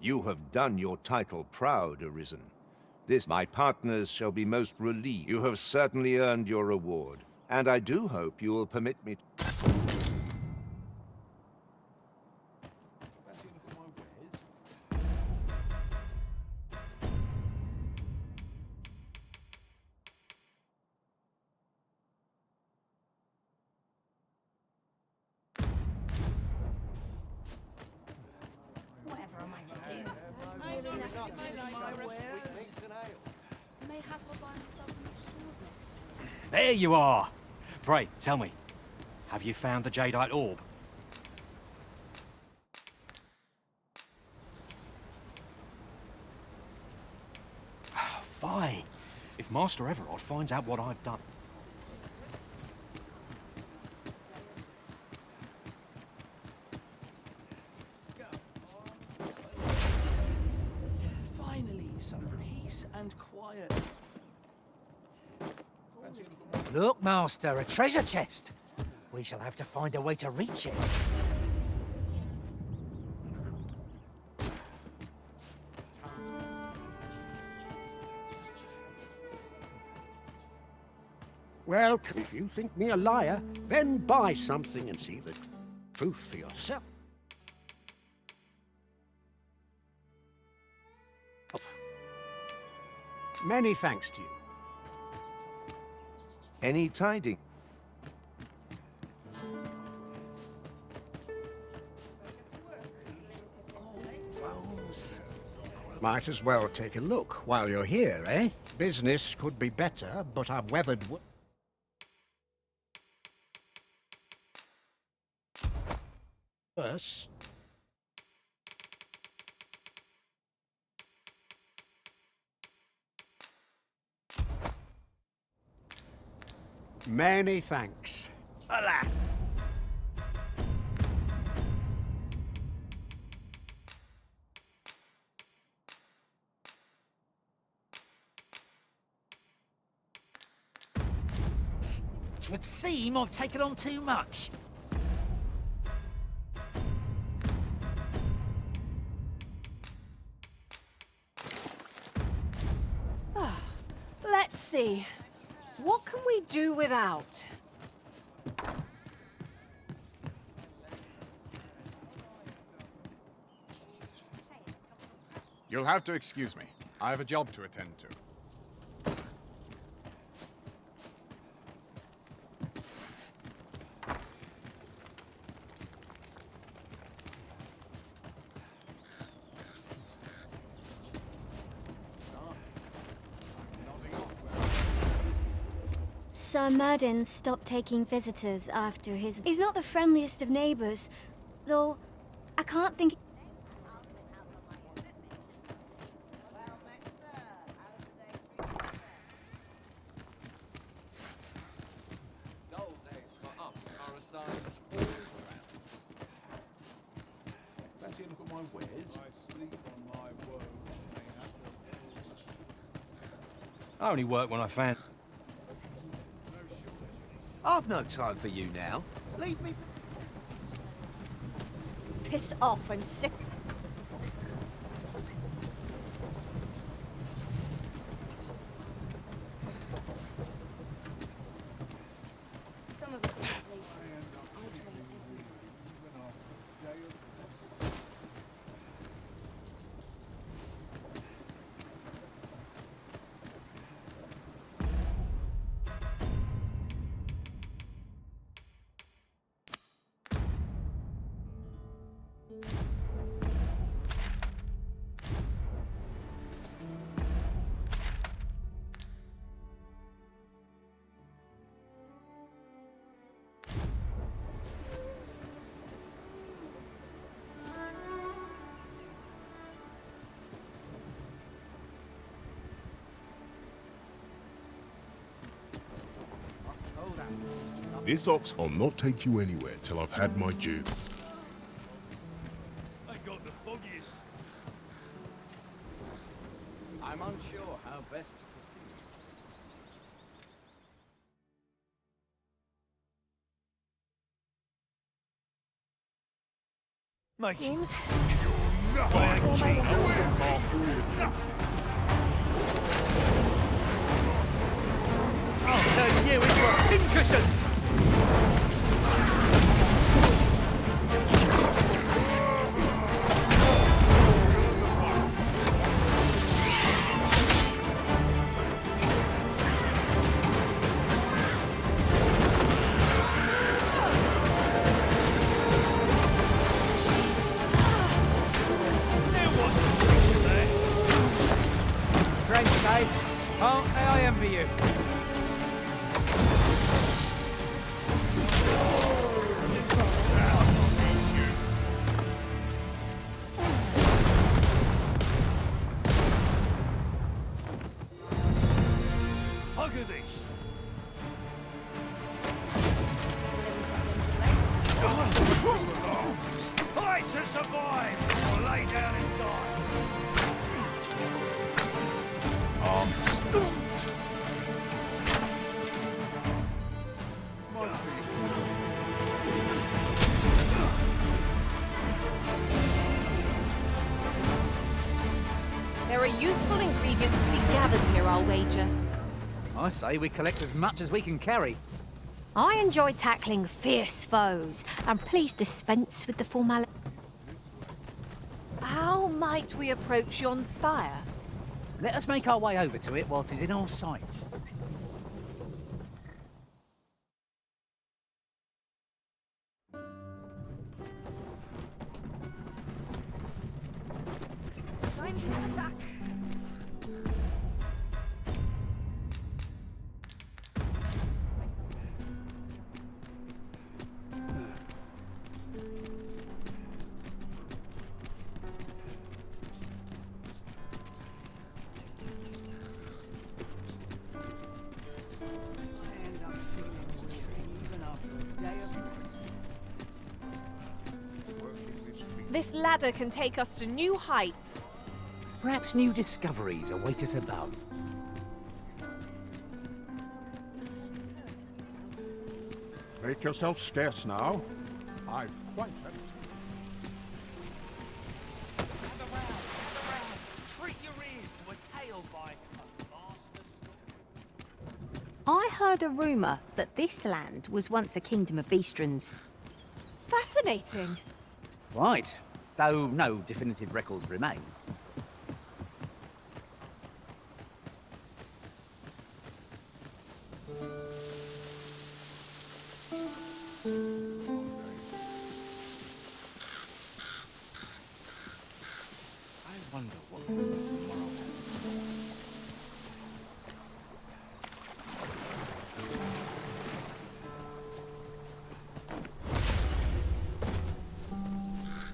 You have done your title proud, Arisen. This, my partners shall be most relieved. You have certainly earned your reward, and I do hope you will permit me to... Whatever am I to do? Mayhap I'll buy myself a new sword next month. There you are! Pray, tell me, have you found the Jadeite orb? Fine. If Master Everard finds out what I've done... Finally, some peace and quiet. Look, Master, a treasure chest. We shall have to find a way to reach it. Well, if you think me a liar, then buy something and see the truth for yourself. Many thanks to you. Any tidings? Might as well take a look while you're here, eh? Business could be better, but I've weathered... worse. Many thanks. Alas! It would seem I've taken on too much. Let's see. What can we do without? You'll have to excuse me. I have a job to attend to. Sir Murden stopped taking visitors after his... He's not the friendliest of neighbours, though I can't think... Dull days for us are a sign that all is well. Fancy a look at my wares? I sleep on my woes. I only work when I fan... I've no time for you now. Leave me... Piss off and sit. Some of it is lazy. I train every day. This ox will not take you anywhere till I've had my due. I got the foggiest. I'm unsure how best to proceed. Seems. I'll turn you into a pincushion! Trench, eh? Can't say I envy you. Look at this. Fight to survive or lay down and die. I'm stumped. There are useful ingredients to be gathered here, I'll wager. I say we collect as much as we can carry. I enjoy tackling fierce foes, and please dispense with the formality. How might we approach yon spire? Let us make our way over to it while 'tis in our sights. Time to attack. This ladder can take us to new heights. Perhaps new discoveries await us above. Make yourself scarce now. I've quite empty. Treat your ears to a tale by I heard a rumour that this land was once a kingdom of beastrons. Fascinating. Right, though no definitive records remain. I wonder what purpose the morrow has.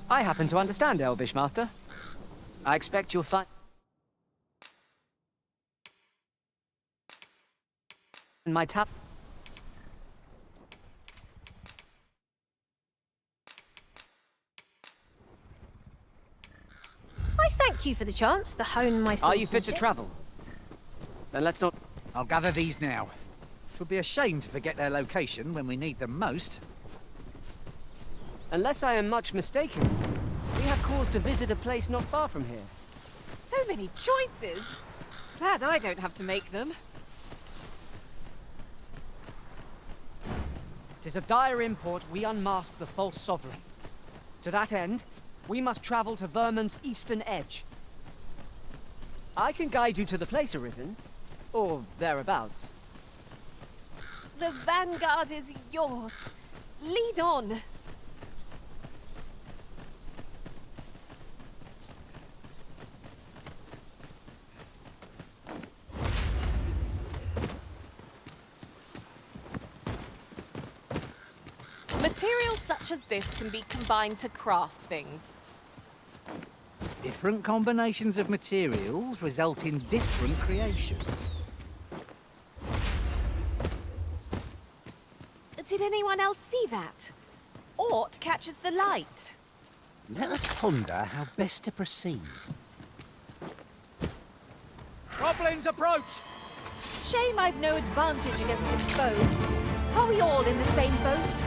I happen to understand Elvish, Master. I expect you'll find my tap. I thank you for the chance to hone my Are you fit to swordsmanship. travel? Then let's not. I'll gather these now. It would be a shame to forget their location when we need them most. Unless I am much mistaken, we have cause to visit a place not far from here. So many choices. Glad I don't have to make them. 'Tis of dire import we unmask the false sovereign. To that end, we must travel to Vermin's eastern edge. I can guide you to the place, Arisen, or thereabouts. The vanguard is yours. Lead on. Materials such as this can be combined to craft things. Different combinations of materials result in different creations. Did anyone else see that? Ort catches the light. Let us ponder how best to proceed. Goblins approach! Shame I've no advantage against this foe. Are we all in the same boat?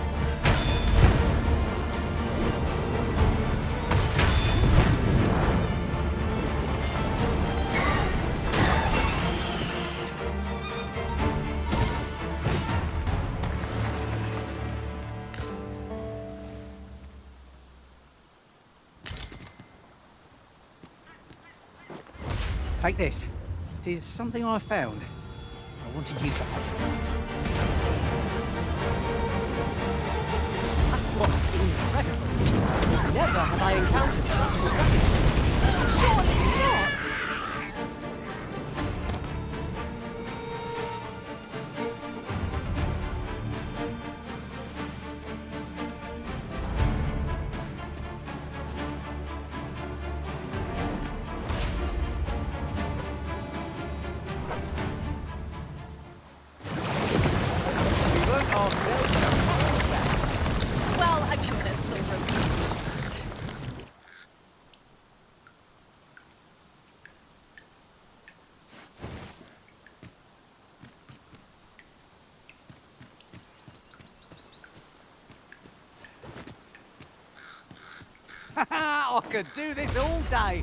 Take this. It is something I found. I wanted you to have. That was incredible. Never have I encountered such a strategy. Surely not! Well, I'm sure there's still room for that. I could do this all day.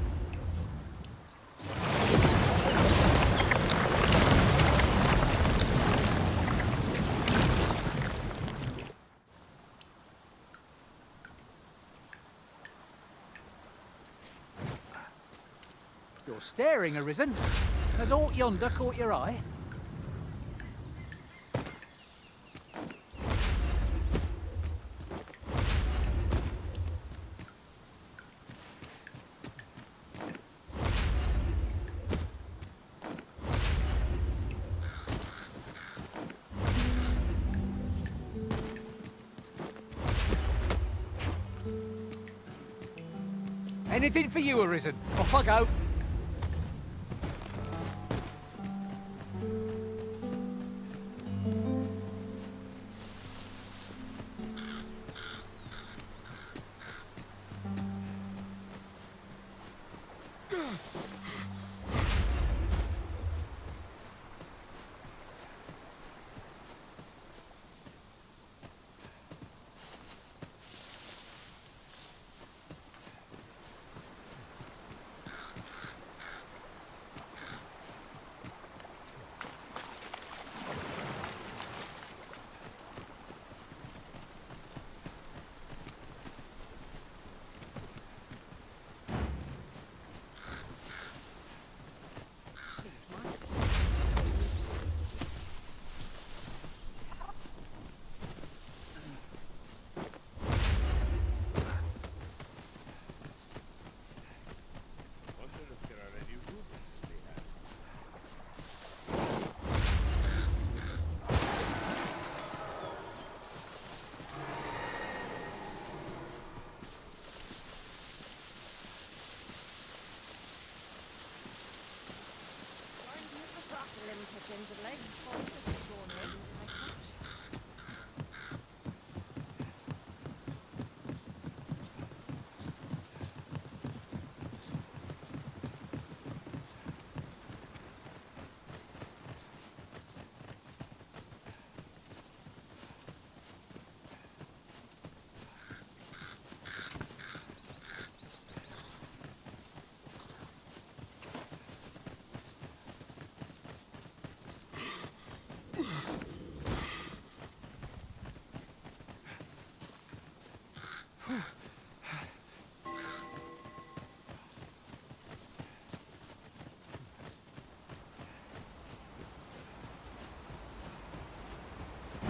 You're staring, Arisen. Has aught yonder caught your eye? Anything for you, Arisen. Off I go.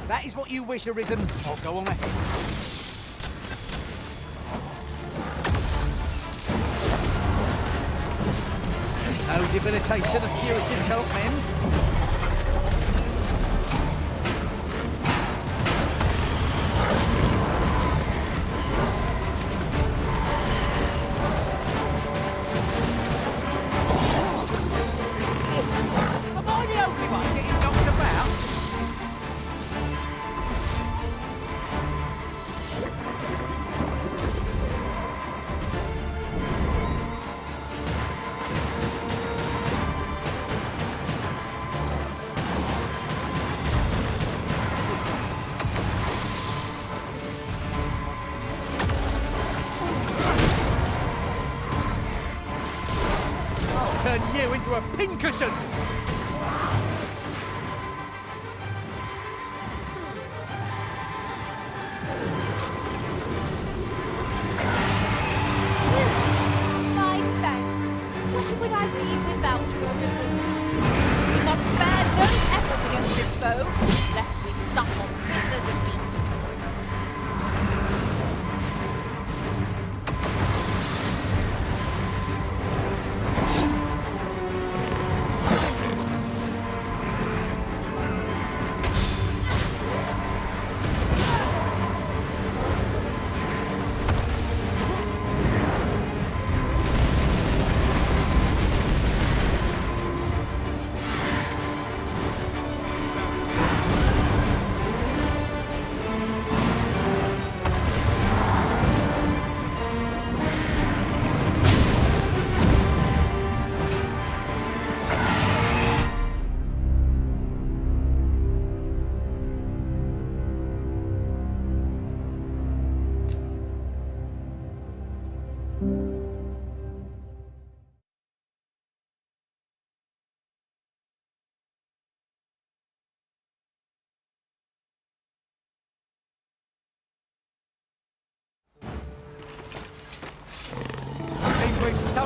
That is what you wish, Arisen. Oh, go on ahead. No debilitation of curative help, men. Am I the only one getting knocked about? I'll turn you into a pincushion! My thanks. What would I be without you?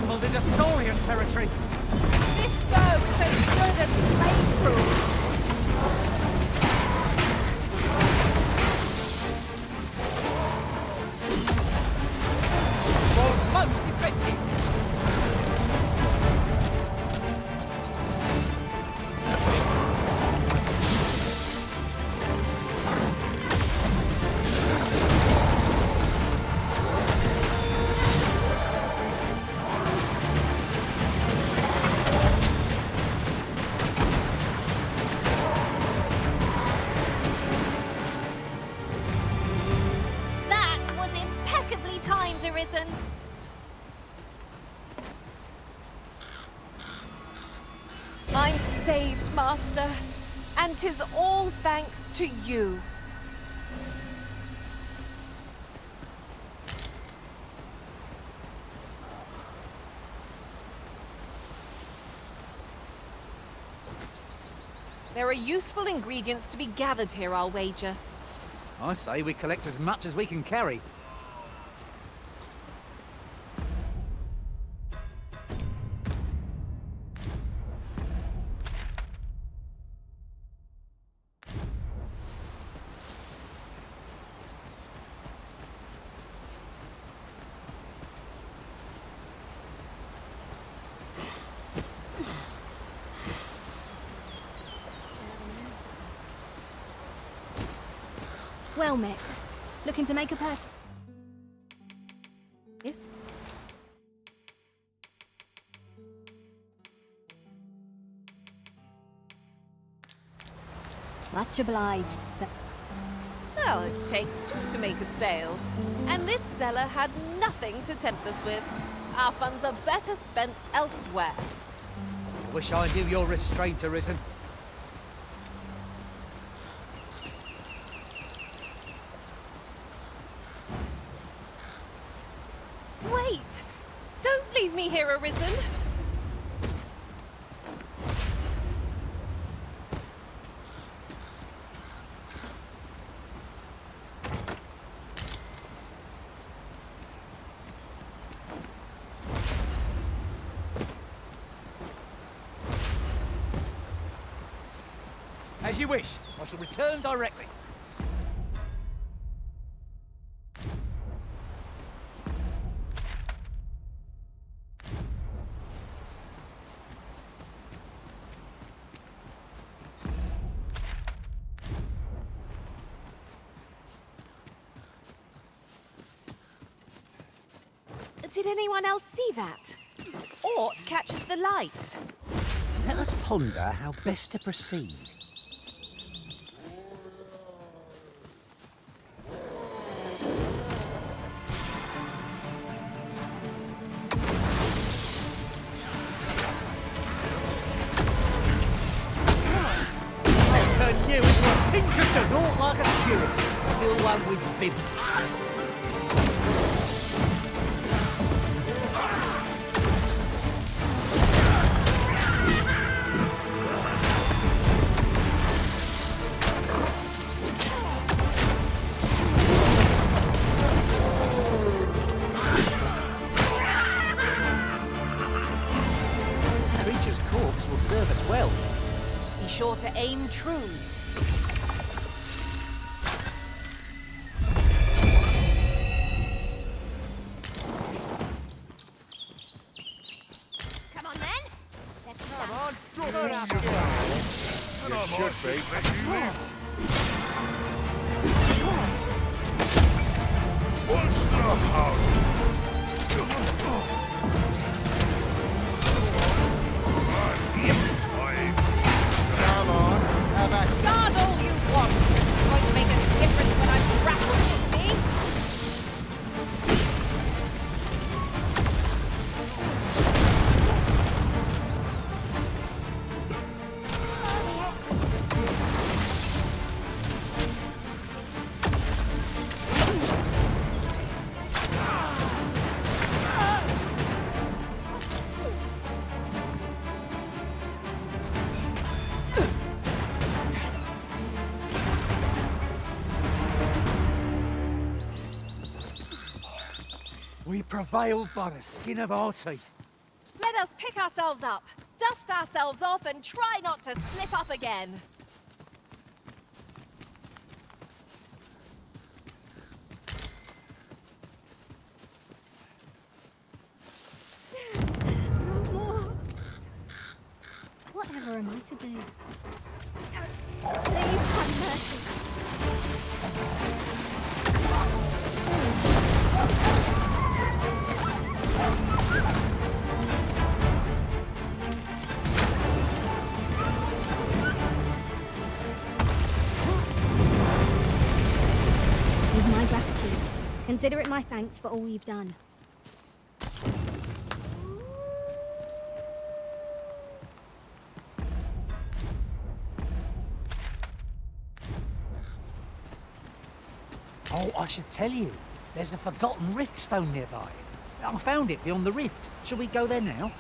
stumbled into Saurian territory. This bow is as good as flameproof. Most effective. That was impeccably timed, Arisen. I'm saved, Master, and 'tis all thanks to you. There are useful ingredients to be gathered here, I'll wager. I say we collect as much as we can carry. Well met. Looking to make a purchase? Yes? Much obliged, sir. Well, it takes two to make a sale. And this seller had nothing to tempt us with. Our funds are better spent elsewhere. I wish I knew your restraint, Arisen. Wait! Don't leave me here, Arisen! As you wish. I shall return directly. Did anyone else see that? Aught catches the light. Let us ponder how best to proceed. I'll turn you into a Pinkerton, naught like a curate. Fill one with bib. Creature's corpse will serve us well. Be sure to aim true. Come on, then. Let's Come on, Good drop up. your And I might should be. let you live. Watch the house. Come on, have at it. Guard all you want. It's going to make a difference when I'm grappled, you see? We prevailed by the skin of our teeth. Let us pick ourselves up, dust ourselves off, and try not to slip up again. No more. Whatever am I to do? Please have mercy. With my gratitude, consider it my thanks for all you've done. Oh, I should tell you. There's a forgotten rift stone nearby. I found it beyond the rift. Shall we go there now?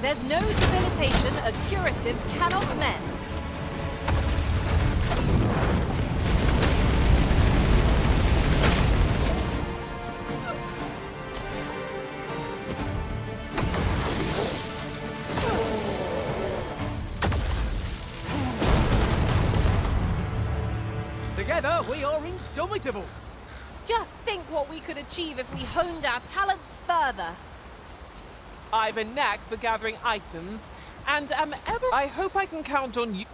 There's no debilitation a curative cannot mend. Together, we are indomitable. Just think what we could achieve if we honed our talents further. I've a knack for gathering items, and am ever. I hope I can count on you.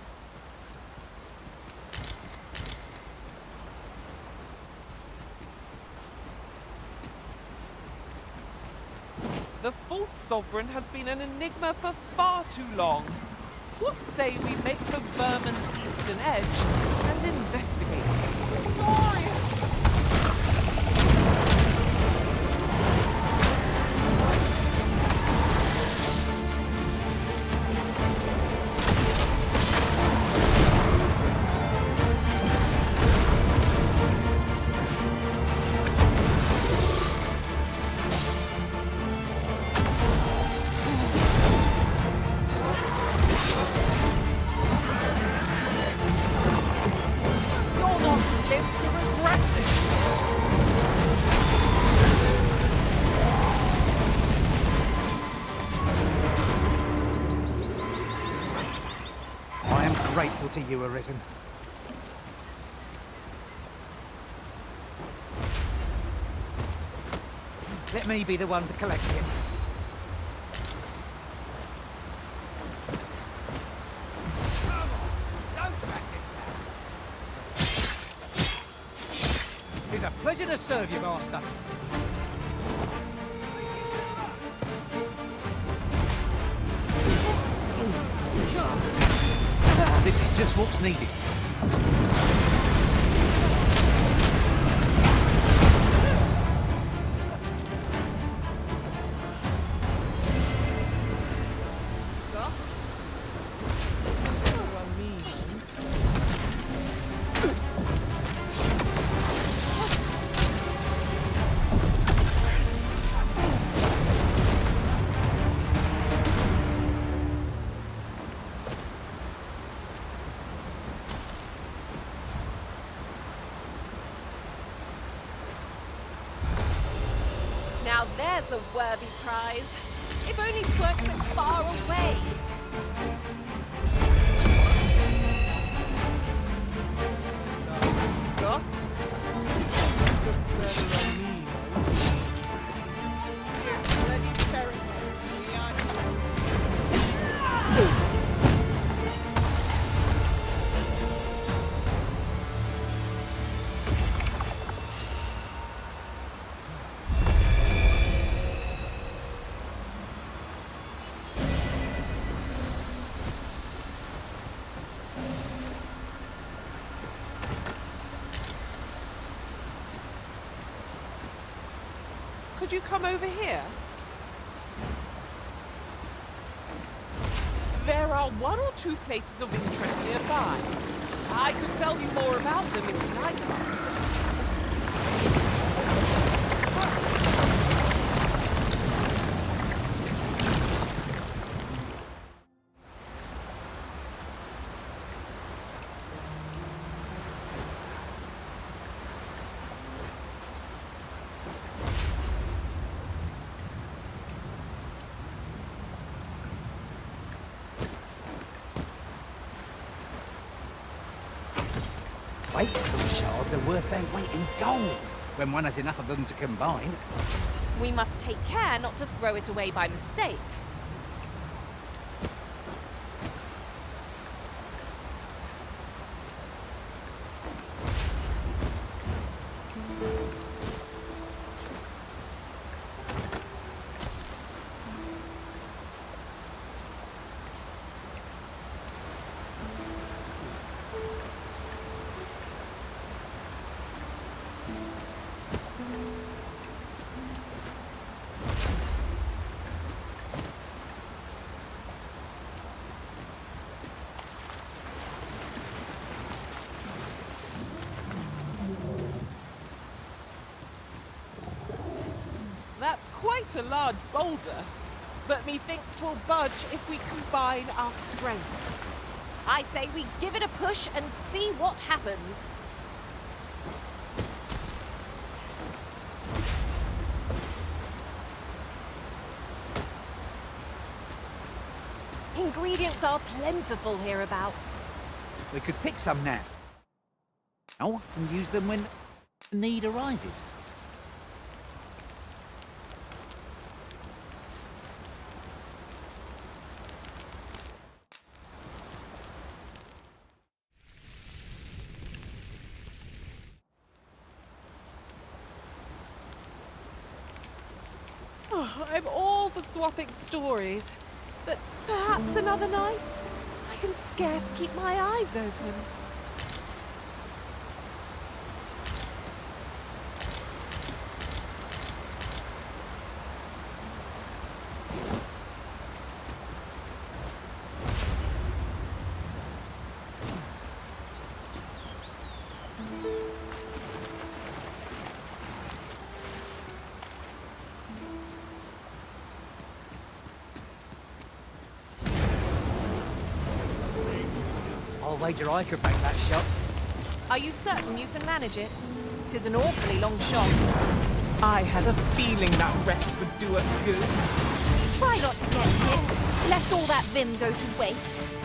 The false sovereign has been an enigma for far too long. What say we make for Vermin's eastern edge and investigate? Glorious! I am grateful to you, Arisen. Let me be the one to collect him. It's a pleasure to serve you, Master. This is just what's needed. Now there's a worthy prize. If only 'tweren't so far away. Got? Could you come over here? are one or two places of interest nearby. I could tell you more about them if you like, Master. Wakestone shards are worth their weight in gold when one has enough of them to combine. We must take care not to throw it away by mistake. That's quite a large boulder, but methinks 'twill budge if we combine our strength. I say we give it a push and see what happens. Ingredients are plentiful hereabouts. We could pick some now. And use them when the need arises. Oh, I'm all for swapping stories, but perhaps another night? I can scarce keep my eyes open. I'll wager I could make that shot. Are you certain you can manage it? 'Tis an awfully long shot. I had a feeling that rest would do us good. Try not to get hit, lest all that vim go to waste.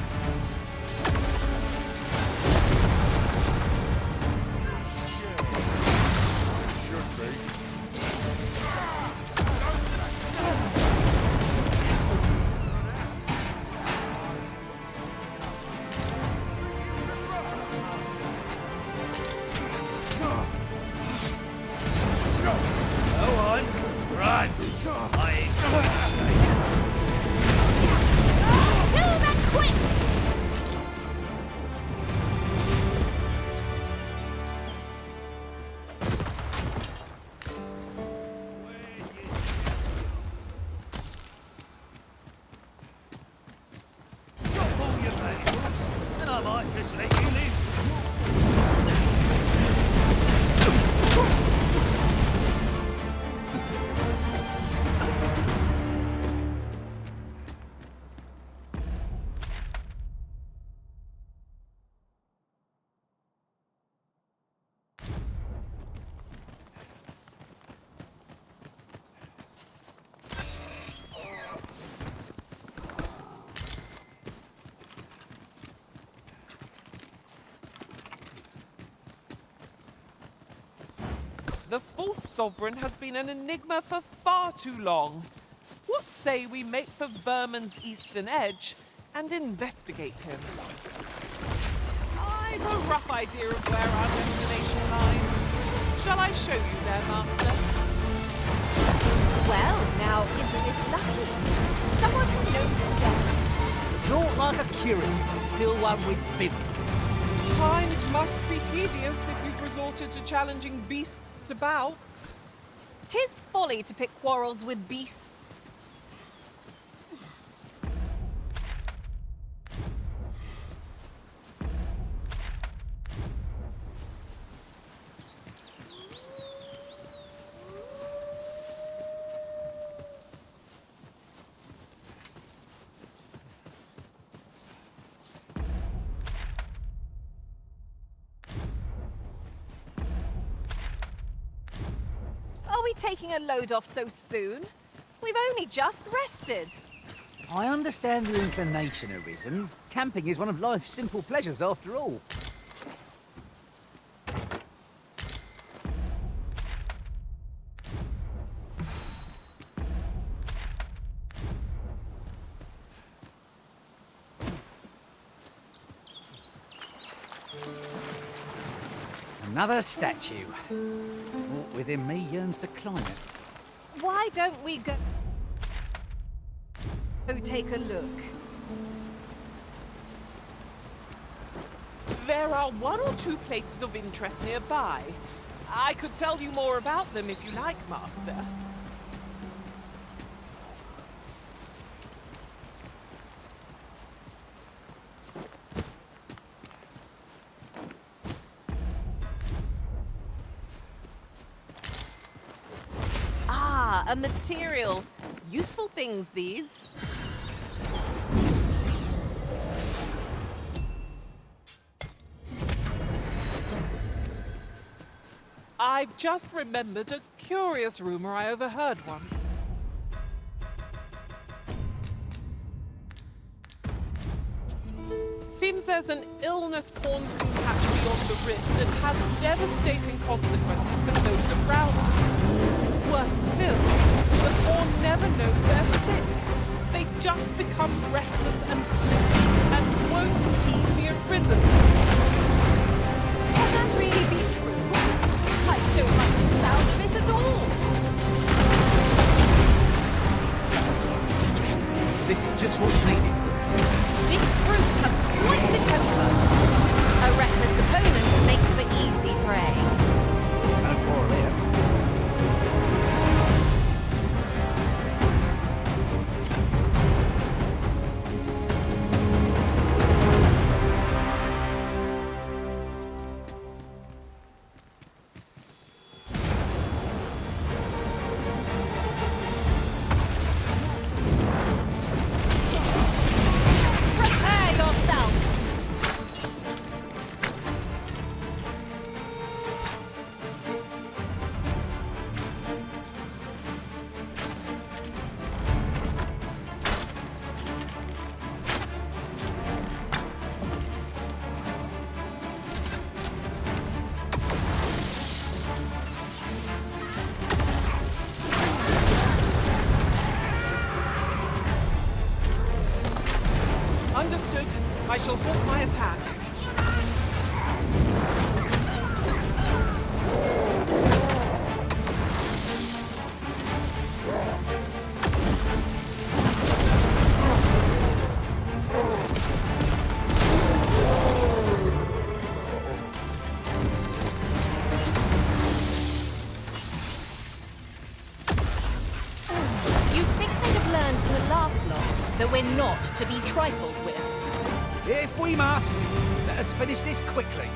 And I might just let you live. The false sovereign has been an enigma for far too long. What say we make for Vermin's eastern edge and investigate him? I've a rough idea of where our destination lies. Shall I show you there, Master? Well, now isn't this lucky? Someone who knows the best. Not like a curative to fill one with vim. Times must be tedious if you've resorted to challenging beasts to bouts. 'Tis folly to pick quarrels with beasts. taking a load off so soon? We've only just rested. I understand your inclination, Arisen. Camping is one of life's simple pleasures after all. Another statue. What within me yearns to climb it. Why don't we go take a look? There are one or two places of interest nearby. I could tell you more about them if you like, Master. Ah, a material. Useful things, these. I've just remembered a curious rumor I overheard once. Seems there's an illness pawns can catch beyond the rift that has devastating consequences for those around them. Worse still, the pawn never knows they're sick. They just become restless and and won't leave the Arisen. Can that really be true? I don't like the sound of it at all. This is just what's needed. This brute has quite the temper. A reckless opponent makes for easy prey. No quarrel here. Prepare yourself. Understood. I shall halt my attack. You'd think they'd have learned from the last lot that we're not to be trifled with. If we must, let us finish this quickly.